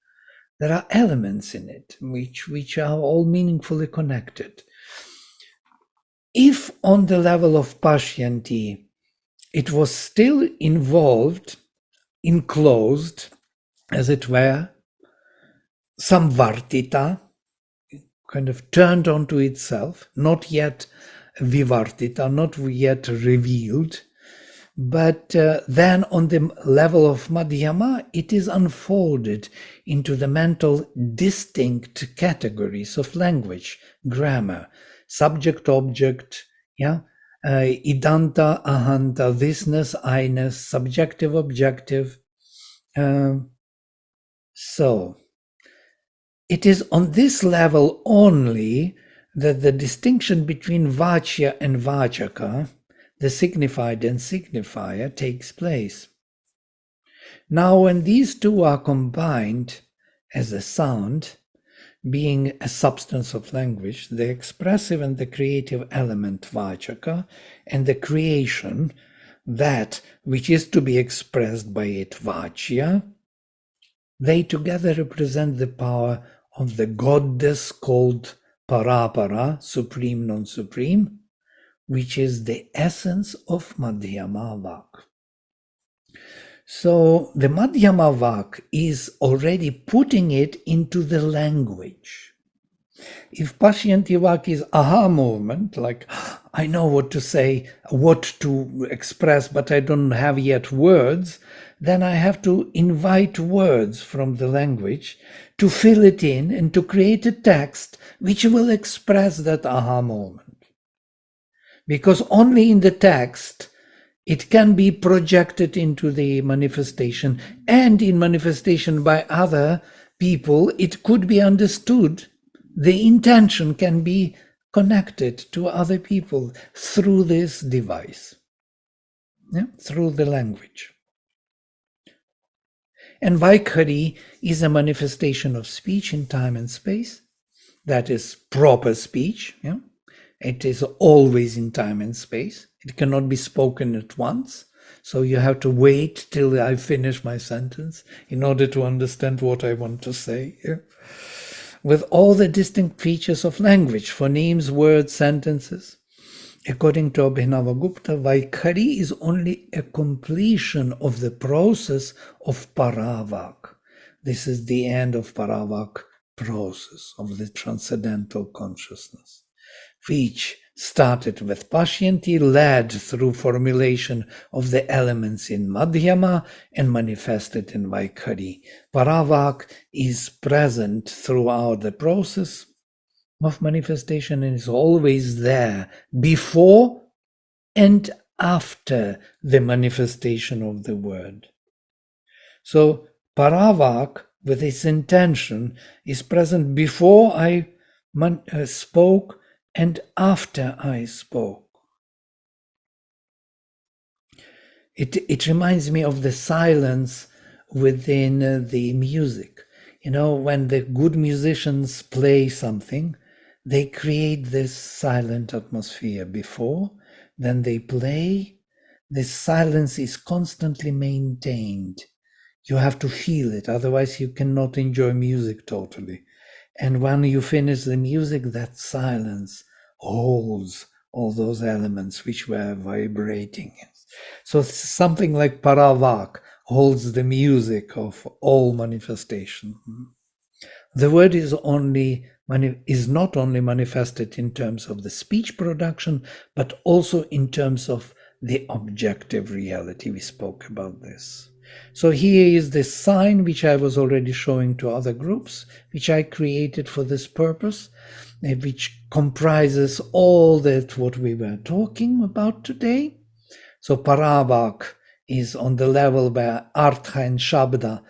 There are elements in it which are all meaningfully connected. If on the level of pashyanti, it was still involved, enclosed, as it were, samvartita, kind of turned onto itself, not yet vivartita, not yet revealed, but then on the level of Madhyama, it is unfolded into the mental distinct categories of language, grammar, subject, object, yeah, idanta, ahanta, thisness, I-ness, subjective, objective. So it is on this level only that the distinction between vachya and vachaka, the signified and signifier, takes place. Now, when these two are combined as a sound, being a substance of language, the expressive and the creative element vachaka, and the creation, that which is to be expressed by it vachya, they together represent the power of the goddess called Parapara, supreme, non-supreme, which is the essence of Madhyama Vak. So the Madhyama Vak is already putting it into the language. If Pashyanti Vak is aha moment, like I know what to say, what to express, but I don't have yet words, then I have to invite words from the language to fill it in and to create a text which will express that aha moment. Because only in the text it can be projected into the manifestation, and in manifestation by other people, it could be understood the intention can be connected to other people through this device, through the language. And Vaikhari is a manifestation of speech in time and space. That is proper speech. It is always in time and space. It cannot be spoken at once. So you have to wait till I finish my sentence in order to understand what I want to say. With all the distinct features of language, phonemes, words, sentences. According to Abhinavagupta, Vaikhari is only a completion of the process of Paravak. This is the end of Paravak process of the transcendental consciousness, which started with Pashyanti, led through formulation of the elements in Madhyama and manifested in Vaikhari. Paravak is present throughout the process of manifestation and is always there before and after the manifestation of the word. So Paravak, with its intention, is present before I spoke and after I spoke. It reminds me of the silence within the music. When the good musicians play something, they create this silent atmosphere before, then they play. This silence is constantly maintained. You have to feel it, otherwise you cannot enjoy music totally. And when you finish the music, that silence holds all those elements which were vibrating. So something like Paravak holds the music of all manifestation. The word is not only manifested in terms of the speech production, but also in terms of the objective reality. We spoke about this. So here is the sign which I was already showing to other groups, which I created for this purpose, which comprises all that what we were talking about today. So Paravak is on the level where Artha and Shabda,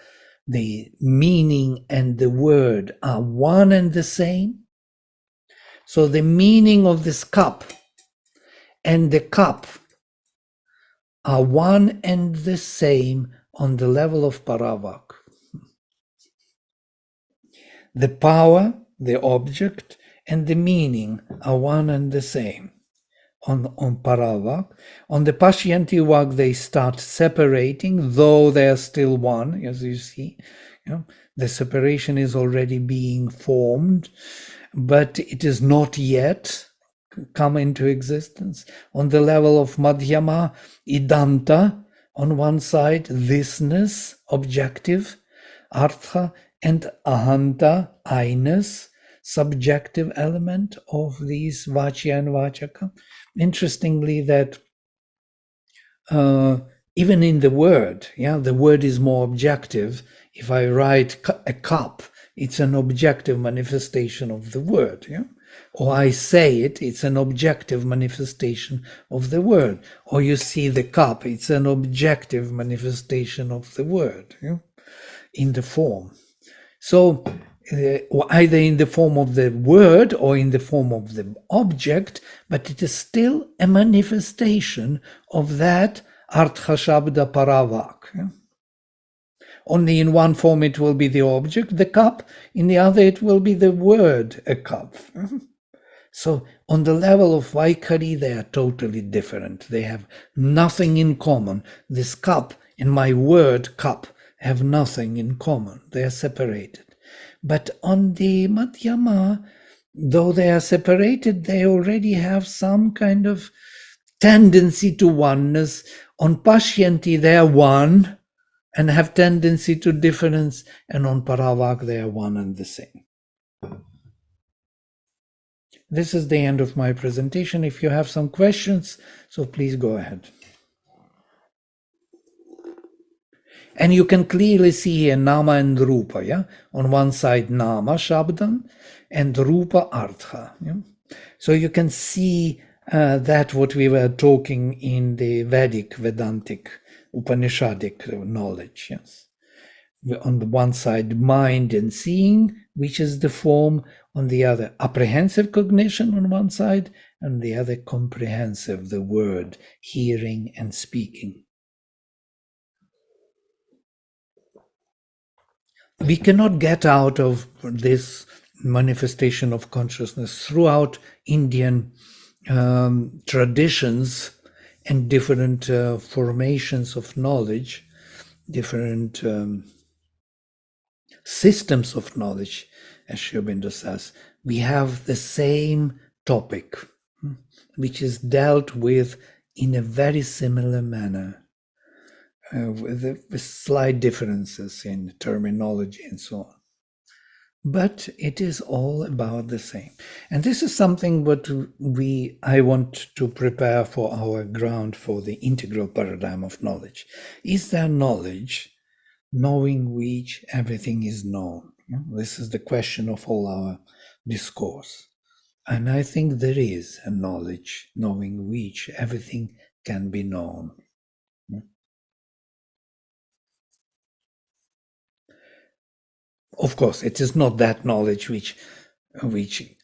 the meaning and the word, are one and the same. So the meaning of this cup and the cup are one and the same on the level of Paravak. The power, the object, and the meaning are one and the same on Paravak. On the Pashyanti Vak, they start separating, though they are still one, as you see. The separation is already being formed, but it is not yet come into existence. On the level of Madhyama, Idanta, on one side, thisness, objective, Artha, and Ahanta, I-ness, subjective element of these Vachya and Vachaka. Interestingly, that even in the word, the word is more objective. If I write a cup, it's an objective manifestation of the word. Or I say it, it's an objective manifestation of the word. Or you see the cup, it's an objective manifestation of the word in the form. So either in the form of the word or in the form of the object, but it is still a manifestation of that Artha Shabda Paravak. Only in one form it will be the object, the cup, in the other it will be the word, a cup. So on the level of Vaikhari, they are totally different. They have nothing in common. This cup and my word, cup, have nothing in common. They are separated. But on the Madhyama, though they are separated, they already have some kind of tendency to oneness. On Pashyanti, they are one and have tendency to difference, and on Paravak, they are one and the same. This is the end of my presentation. If you have some questions, so please go ahead. And you can clearly see here Nama and Rupa, On one side Nama Shabdan and Rupa Artha. So you can see that what we were talking in the Vedic, Vedantic, Upanishadic knowledge, on the one side, mind and seeing, which is the form, on the other, apprehensive cognition on one side, and the other, comprehensive, the word, hearing and speaking. We cannot get out of this manifestation of consciousness throughout Indian traditions and different formations of knowledge, different systems of knowledge, as Sri Aurobindo says. We have the same topic, which is dealt with in a very similar manner, with slight differences in terminology and so on. But it is all about the same. And this is something what I want to prepare for our ground for the integral paradigm of knowledge. Is there knowledge, knowing which everything is known? This is the question of all our discourse. And I think there is a knowledge, knowing which everything can be known. Of course, it is not that knowledge which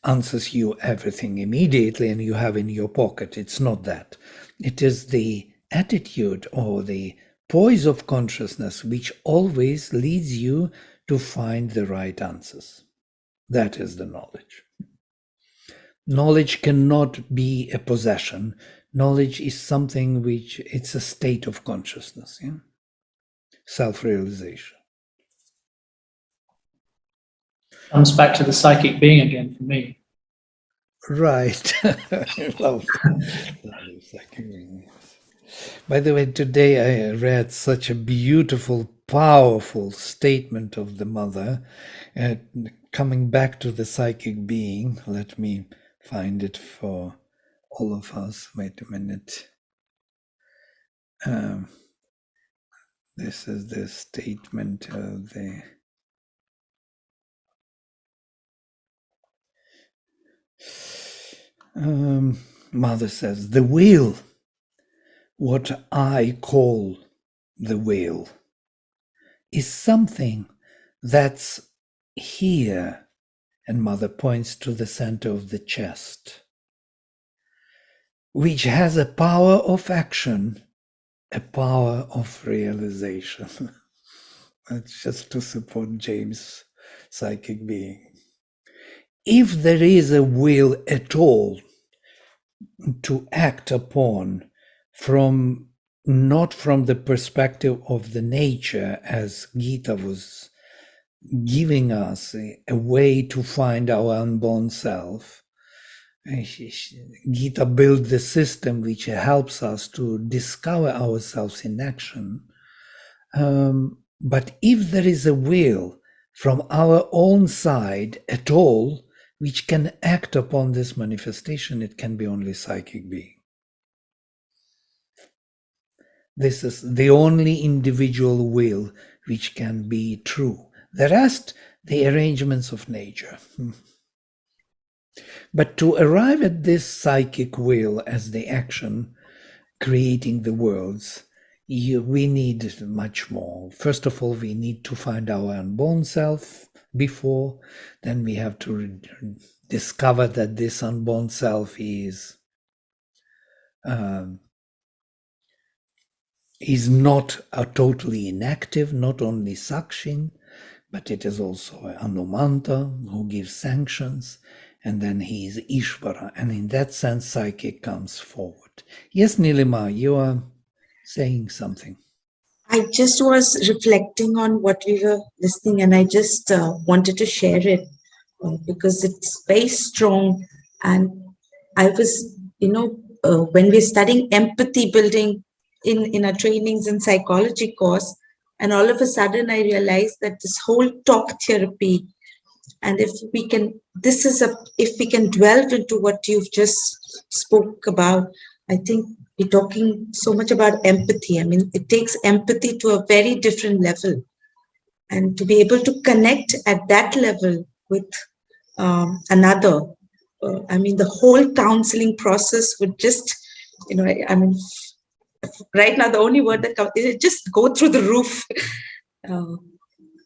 answers you everything immediately and you have in your pocket. It's not that. It is the attitude or the poise of consciousness which always leads you to find the right answers. That is the knowledge. Knowledge cannot be a possession. Knowledge is something which, it's a state of consciousness, yeah? Self-realization. Comes back to the psychic being again for me. Right. Lovely. Psychic being. By the way, today I read such a beautiful, powerful statement of the mother. Coming back to the psychic being, let me find it for all of us. Wait a minute. This is the statement of the... Mother says, the will, what I call the will, is something that's here, and Mother points to the center of the chest, which has a power of action, a power of realization. That's just to support James' psychic being. If there is a will at all to act upon not from the perspective of the nature, as Gita was giving us a way to find our unborn self, Gita built the system which helps us to discover ourselves in action. But if there is a will from our own side at all, which can act upon this manifestation, it can be only psychic being. This is the only individual will which can be true. The rest, the arrangements of nature. But to arrive at this psychic will as the action creating the worlds, we need much more. First of all, we need to find our unborn self before, then we have to discover that this unborn self is not totally inactive, not only Sakshin, but it is also Anumanta who gives sanctions, and then he is Ishvara, and in that sense psychic comes forward. Yes, Nilima, you are saying something. I just was reflecting on what we were listening, and I just wanted to share it because it's very strong. And I was, when we're studying empathy building in our trainings and psychology course, and all of a sudden I realized that this whole talk therapy, and if we can delve into what you've just spoke about, I think we're talking so much about empathy. I mean, it takes empathy to a very different level. And to be able to connect at that level with another, the whole counseling process would just, right now, the only word that comes is just go through the roof.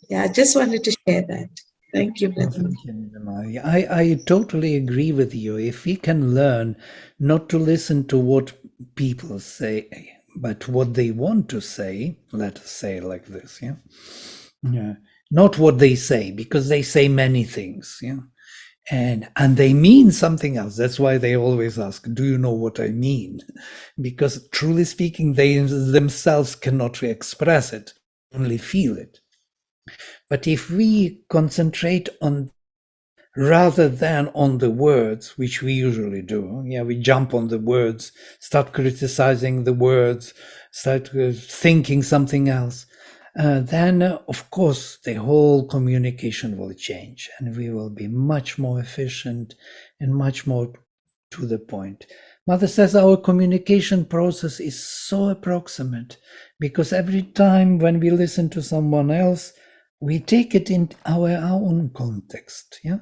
Yeah, I just wanted to share that. Thank you, Well, Vladimir. thank you, Nidamari. I totally agree with you. If we can learn not to listen to what people say, but what they want to say, let us say it like this, yeah? Yeah. Not what they say, because they say many things, yeah? And they mean something else. That's why they always ask, do you know what I mean? Because truly speaking, they themselves cannot express it, only feel it. But if we concentrate on rather than on the words, which we usually do, yeah, we jump on the words, start criticizing the words, start thinking something else, then of course the whole communication will change and we will be much more efficient and much more to the point. Mother says our communication process is so approximate because every time when we listen to someone else, we take it in our own context. Yeah,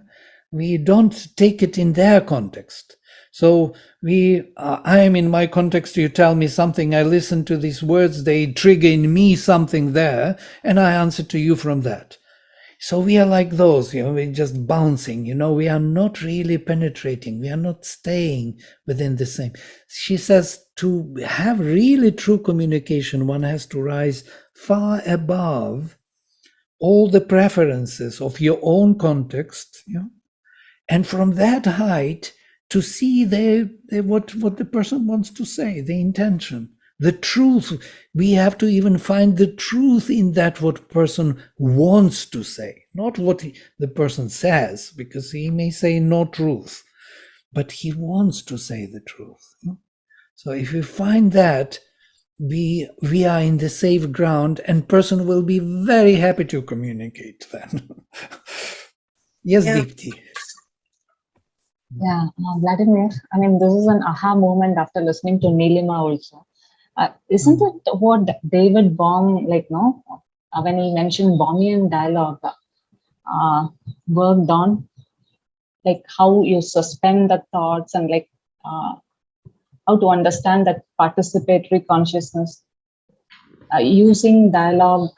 we don't take it in their context. So I am in my context, you tell me something, I listen to these words, they trigger in me something there, and I answer to you from that. So we are like those, we're just bouncing, we are not really penetrating, we are not staying within the same. She says to have really true communication, one has to rise far above all the preferences of your own context, and from that height to see what the person wants to say, the intention, the truth. We have to even find the truth in that what person wants to say, not what the person says, because he may say no truth, but he wants to say the truth. So if we find that, we are in the safe ground and person will be very happy to communicate then. Yes, Yeah. Deepti. Yeah, Vladimir, I mean, this is an aha moment after listening to Nilima also. Isn't it what David Bohm, when he mentioned Bohmian dialogue, worked on, like how you suspend the thoughts and how to understand that participatory consciousness using dialogue?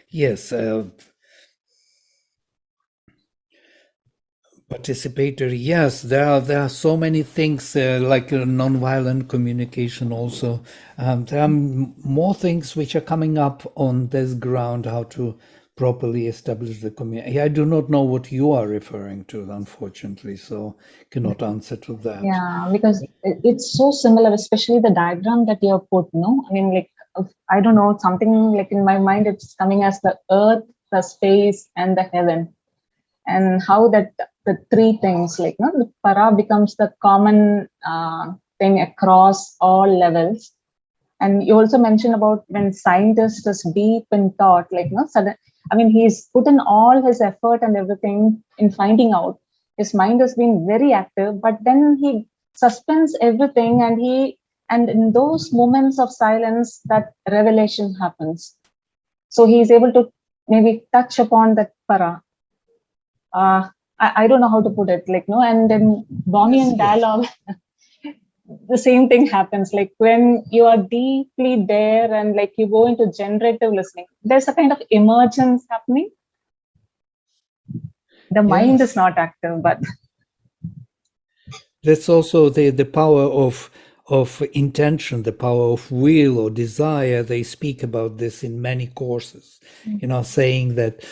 Yes, participatory. Yes, there are so many things like nonviolent communication. Also, there are more things which are coming up on this ground. How to properly establish the community. I do not know what you are referring to, unfortunately, so cannot answer to that. Yeah, because it's so similar, especially the diagram that you have put. No, I mean, I don't know, something like in my mind, it's coming as the earth, the space, and the heaven, and how that the three things, the para becomes the common thing across all levels. And you also mentioned about when scientists is deep in thought, he's put in all his effort and everything in finding out. His mind has been very active, but then he suspends everything, and in those moments of silence, that revelation happens. So he is able to maybe touch upon that para. I don't know how to put it, and then Bohmian dialogue, the same thing happens. Like when you are deeply there and you go into generative listening, there's a kind of emergence happening. The mind is not active, but that's also the power of intention, the power of will or desire. They speak about this in many courses, saying that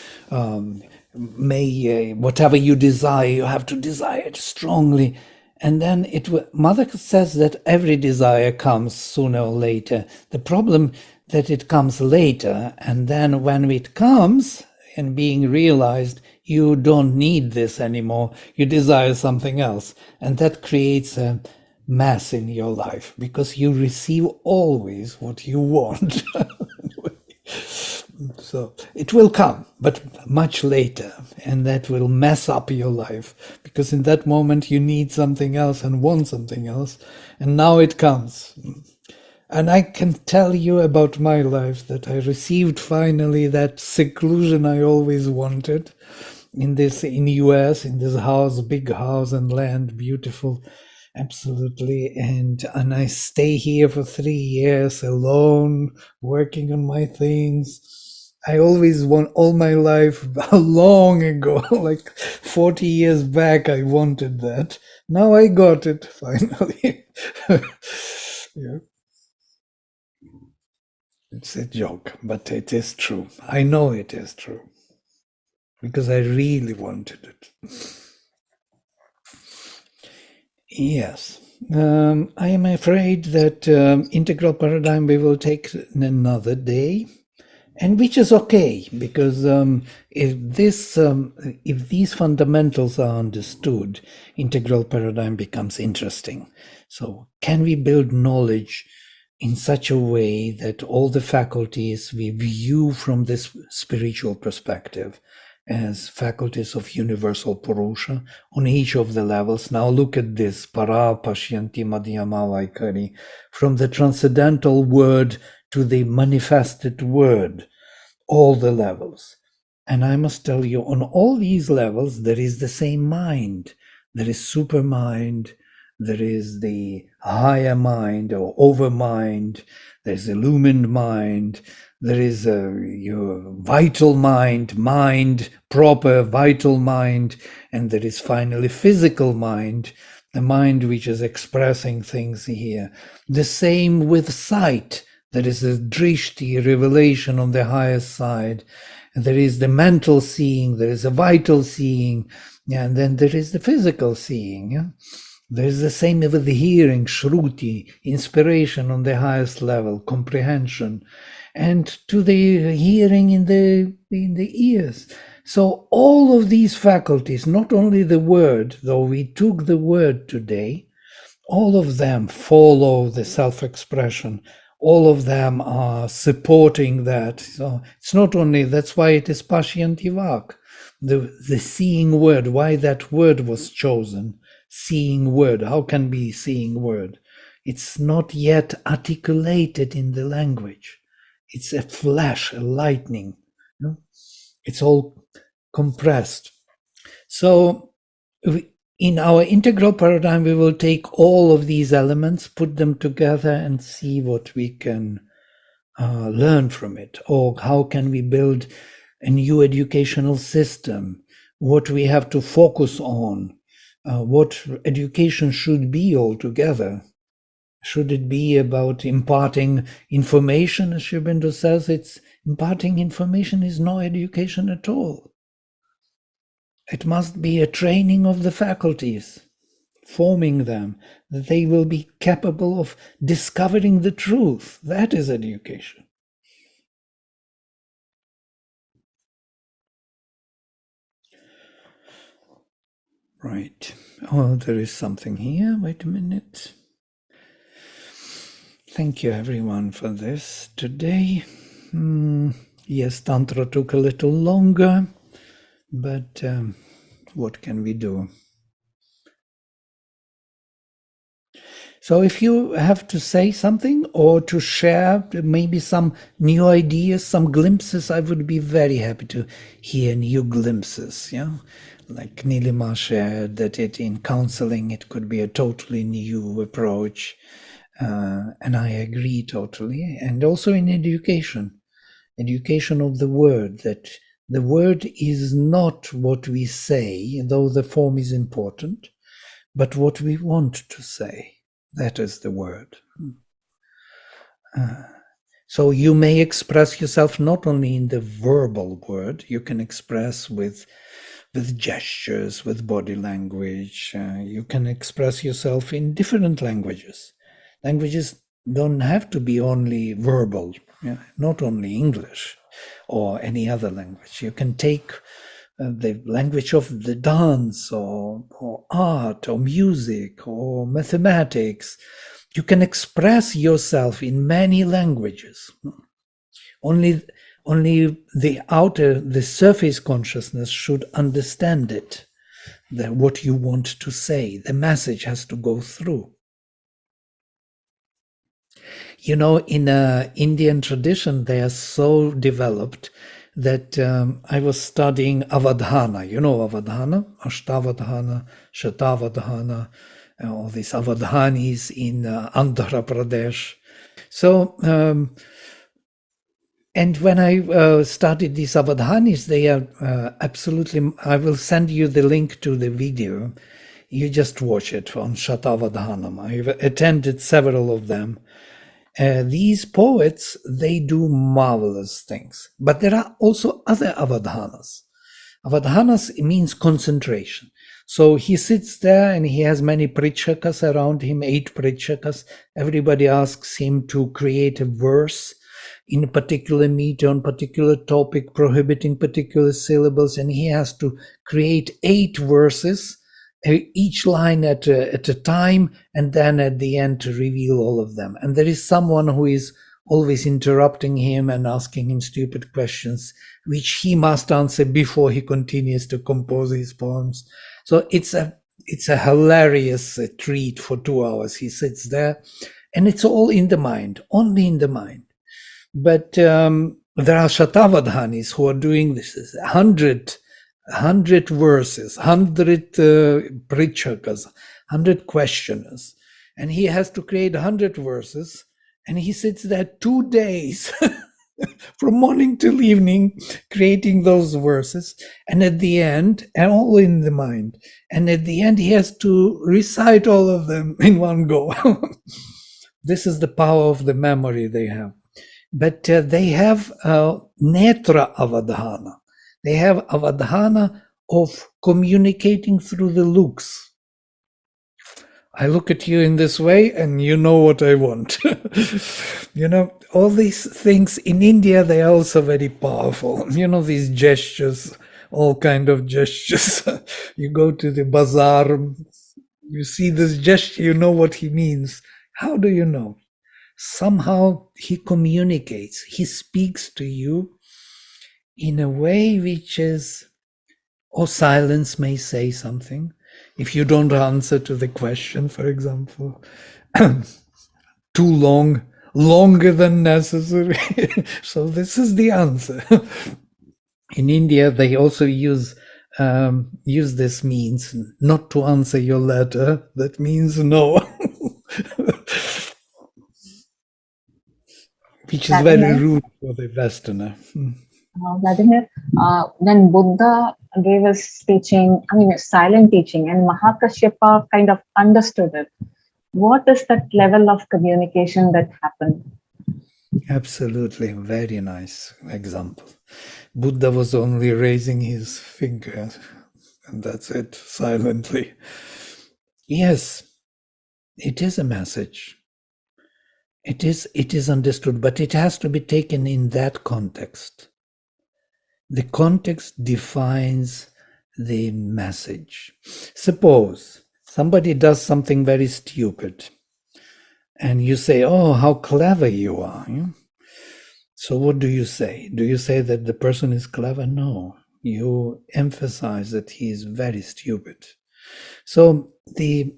whatever you desire, you have to desire it strongly. And then Mother says that every desire comes sooner or later. The problem that it comes later, and then when it comes and being realized, you don't need this anymore. You desire something else. And that creates a mess in your life because you receive always what you want. So it will come, but much later, and that will mess up your life because in that moment you need something else and want something else, and now it comes. And I can tell you about my life that I received finally that seclusion I always wanted in US, in this house, big house and land, beautiful. Absolutely. And I stay here for 3 years alone, working on my things. I always want all my life, long ago, like 40 years back, I wanted that. Now I got it finally. Yeah. It's a joke, but it is true. I know it is true because I really wanted it. Yes. I am afraid that integral paradigm we will take another day, and which is okay, because if these fundamentals are understood, integral paradigm becomes interesting. So can we build knowledge in such a way that all the faculties we view from this spiritual perspective as faculties of universal Purusha on each of the levels? Now look at this, para pashyanti madhyama vaikari, from the transcendental word to the manifested word, all the levels. And I must tell you, on all these levels, there is the same mind. There is super mind, there is the higher mind or over mind, there's illumined mind, there is your vital mind, proper vital mind, and there is finally physical mind, the mind which is expressing things here. The same with sight. There is a drishti, revelation on the highest side. There is the mental seeing, there is a vital seeing, and then there is the physical seeing. Yeah? There is the same with the hearing, shruti, inspiration on the highest level, comprehension, and to the hearing in the ears. So all of these faculties, not only the word, though we took the word today, all of them follow the self-expression. All of them are supporting that. So it's not only, that's why it is Pashyanti Vak, the seeing word, why that word was chosen. Seeing word, how can be seeing word? It's not yet articulated in the language. It's a flash, a lightning. It's all compressed. So in our integral paradigm, we will take all of these elements, put them together, and see what we can learn from it, or how can we build a new educational system, what we have to focus on, what education should be altogether. Should it be about imparting information? As Sri Aurobindo says, it's imparting information is no education at all. It must be a training of the faculties, forming them, that they will be capable of discovering the truth. That is education. Right. Oh, there is something here. Wait a minute. Thank you, everyone, for this today. Yes, Tantra took a little longer, but what can we do? So if you have to say something or to share maybe some new ideas, some glimpses, I would be very happy to hear new glimpses. Yeah, like Nilima shared that in counseling it could be a totally new approach, and I agree totally. And also in education of the word, that the word is not what we say, though the form is important, but what we want to say. That is the word. So you may express yourself not only in the verbal word, you can express with gestures, with body language. You can express yourself in different languages. Languages don't have to be only verbal, not only English or any other language. You can take the language of the dance or art or music or mathematics. You can express yourself in many languages. Only the surface consciousness should understand it, what you want to say. The message has to go through. You know, in Indian tradition, they are so developed that I was studying Avadhana. You know Avadhana, Ashtavadhana, Shatavadhana, all these avadhanis in Andhra Pradesh. So, and when I started these avadhanis, they are absolutely, I will send you the link to the video. You just watch it on Shatavadhanam. I've attended several of them. These poets, they do marvelous things. But there are also other avadhanas. Avadhanas means concentration. So he sits there and he has many prichakas around him, 8 prichakas. Everybody asks him to create a verse in a particular meter on particular topic, prohibiting particular syllables, and he has to create 8 verses, each line at a time, and then at the end to reveal all of them. And there is someone who is always interrupting him and asking him stupid questions, which he must answer before he continues to compose his poems. So it's a hilarious treat for 2 hours. He sits there, and it's all in the mind, only in the mind. But there are Shatavadhanis who are doing this 100 verses, 100 prichakas, 100 questioners, and he has to create 100 verses, and he sits there 2 days from morning till evening creating those verses, and at the end, and all in the mind, and at the end he has to recite all of them in one go. This is the power of the memory they have. But they have netra avadhana. They have avadhana of communicating through the looks. I look at you in this way and you know what I want. You know, all these things in India, they are also very powerful. You know, these gestures, all kind of gestures. You go to the bazaar, you see this gesture, you know what he means. How do you know? Somehow he communicates, he speaks to you in a way which is, or silence may say something. If you don't answer to the question, for example, too long, longer than necessary. So this is the answer. In India, they also use this means not to answer your letter. That means no. Which is very rude for the Westerner. Vladimir, when Buddha gave his teaching, I mean, silent teaching, and Mahakashyapa kind of understood it, what is that level of communication that happened? Absolutely, very nice example. Buddha was only raising his finger, and that's it, silently. Yes, it is a message. It is understood, but it has to be taken in that context. The context defines the message. Suppose somebody does something very stupid, and you say, "Oh, how clever you are." So what do you say? Do you say that the person is clever? No. You emphasize that he is very stupid. So the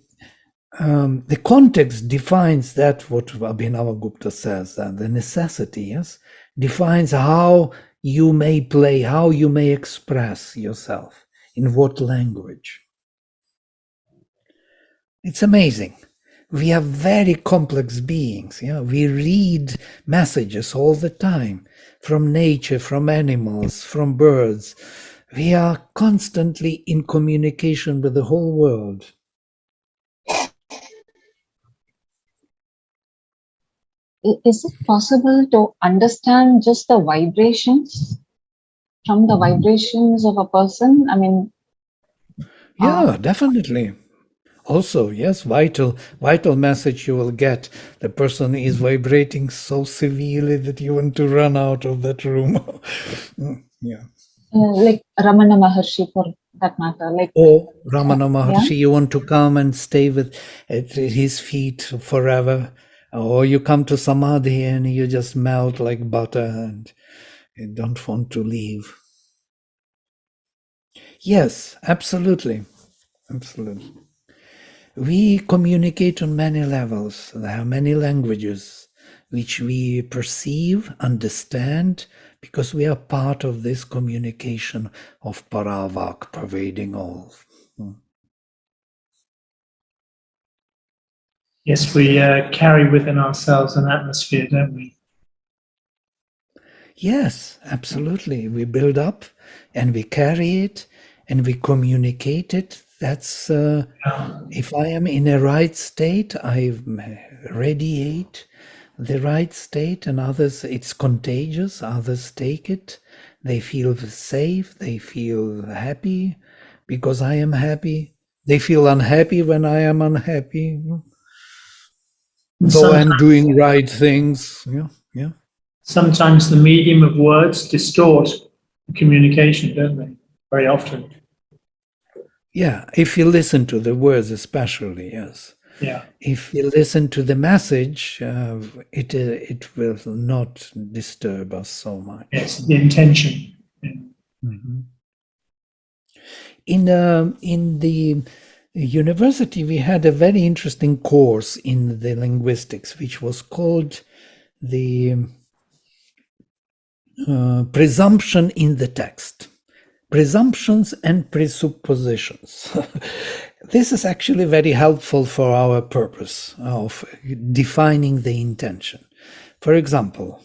context defines that, what Abhinavagupta says, that the necessity, yes, defines how you may play, how you may express yourself, in what language. It's amazing. We are very complex beings. Yeah? We read messages all the time from nature, from animals, from birds. We are constantly in communication with the whole world. Is it possible to understand just the vibrations from the vibrations of a person? I mean, yeah, definitely. Also, yes, vital message you will get. The person is vibrating so severely that you want to run out of that room. Yeah. Like Ramana Maharshi, for that matter. Like, or Ramana Maharshi, yeah. You want to come and stay at his feet forever. Or you come to Samadhi and you just melt like butter and you don't want to leave. Yes, absolutely. Absolutely. We communicate on many levels. There are many languages which we perceive, understand, because we are part of this communication of Paravak pervading all. Yes, we carry within ourselves an atmosphere, don't we? Yes, absolutely. We build up and we carry it and we communicate it. That's if I am in a right state, I radiate the right state, and others, it's contagious. Others take it. They feel safe. They feel happy because I am happy. They feel unhappy when I am unhappy. Though I'm doing right things. Yeah, yeah. Sometimes the medium of words distort communication, don't they? Very often. Yeah, if you listen to the words, especially, yes. Yeah. If you listen to the message, it will not disturb us so much. Yes, the intention. Yeah. Mhm. In the university, we had a very interesting course in the linguistics, which was called the presumption in the text. Presumptions and presuppositions. This is actually very helpful for our purpose of defining the intention. For example,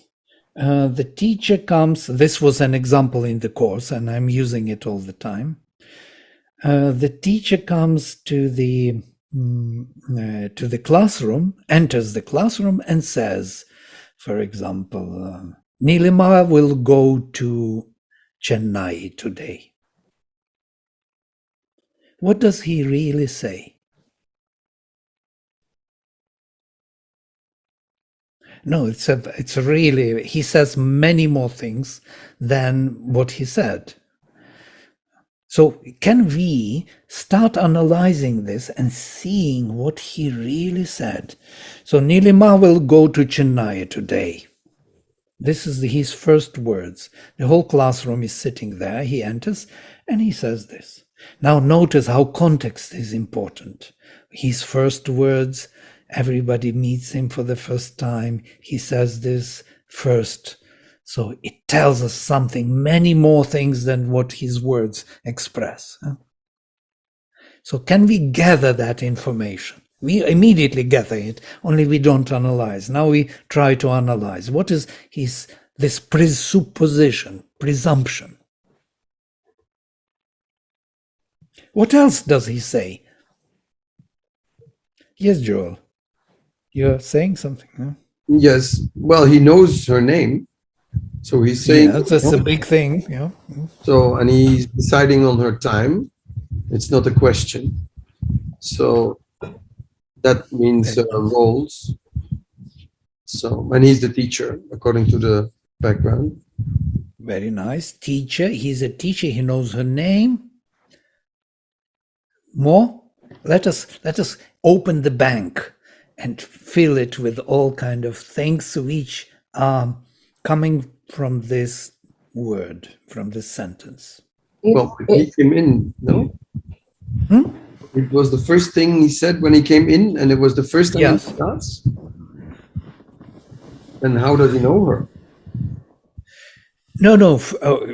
the teacher comes, this was an example in the course, and I'm using it all the time. The teacher comes to the classroom, enters the classroom and says, for example, Nilima will go to Chennai today. What does he really say? No, it's really, he says many more things than what he said. So can we start analyzing this and seeing what he really said? So Nilima will go to Chennai today. This is his first words. The whole classroom is sitting there. He enters and he says this. Now notice how context is important. His first words, everybody meets him for the first time. He says this first. So it tells us something, many more things than what his words express. So can we gather that information? We immediately gather it, only we don't analyze. Now we try to analyze. What is this presupposition, presumption? What else does he say? Yes, Joel, you're saying something, huh? Yes. Well, he knows her name. So he's saying, yeah, that's a big thing. Yeah. So, and he's deciding on her time. It's not a question. So that means roles. So, and he's the teacher, according to the background. Very nice. Teacher. He's a teacher. He knows her name. More? Let us open the bank and fill it with all kind of things which are coming from this word, from this sentence. Well, he came in, no? It was the first thing he said when he came in, and it was the first time in class? And how does he know her? No,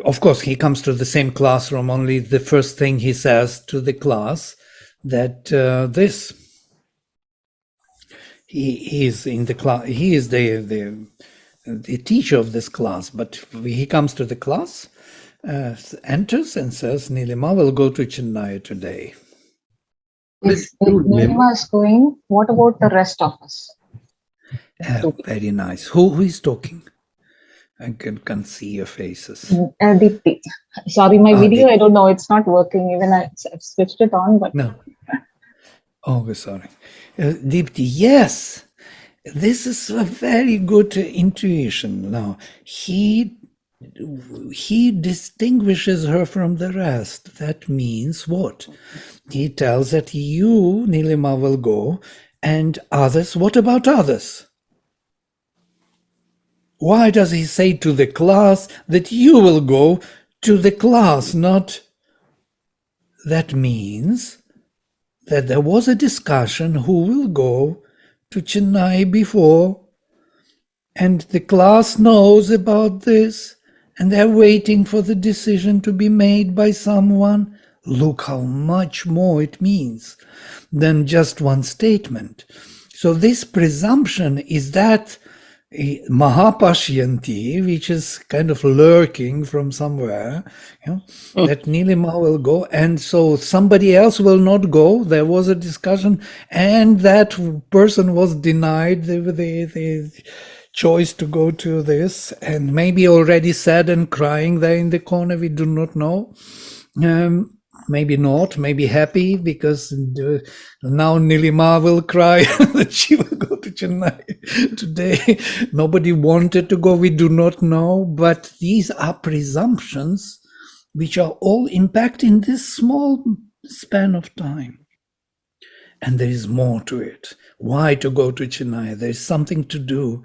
of course, he comes to the same classroom, only the first thing he says to the class that he is in the class, he is the teacher of this class, but he comes to the class, enters and says, Nilima will go to Chennai today. If Nilima is going, what about the rest of us? Very nice. Who is talking? I can see your faces. Deepti. Sorry, my video, Deepti. I don't know, it's not working. Even I've switched it on, but... No. Oh, sorry. Deepti, yes. This is a very good intuition. Now, he distinguishes her from the rest. That means what? He tells that you, Nilima, will go, and others, what about others? Why does he say to the class that you will go to the class, not? That means that there was a discussion who will go to Chennai before, and the class knows about this, and they're waiting for the decision to be made by someone. Look how much more it means than just one statement. So this presumption is that Mahapashyanti, which is kind of lurking from somewhere, that Nilima will go, and so somebody else will not go. There was a discussion, and that person was denied the choice to go to this, and maybe already sad and crying there in the corner. We do not know. Maybe not, maybe happy, because now Nilima will cry that she will go to Chennai today. Nobody wanted to go, we do not know. But these are presumptions which are all impacting this small span of time. And there is more to it. Why to go to Chennai? There is something to do.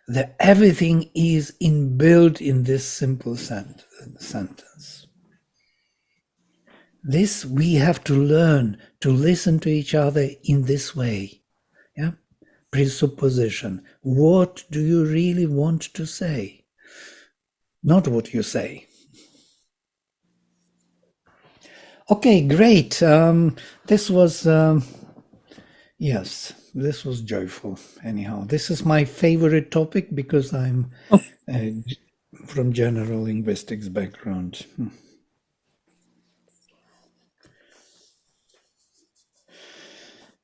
That everything is inbuilt in this simple sentence. This we have to learn to listen to each other in this way. Yeah, presupposition. What do you really want to say? Not what you say. Okay, great. This was yes, this was joyful. Anyhow, this is my favorite topic because I'm from general linguistics background.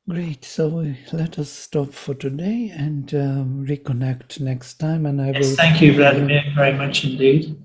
Great. So let us stop for today and reconnect next time. And I will. Yes, thank you, Vladimir, very much indeed.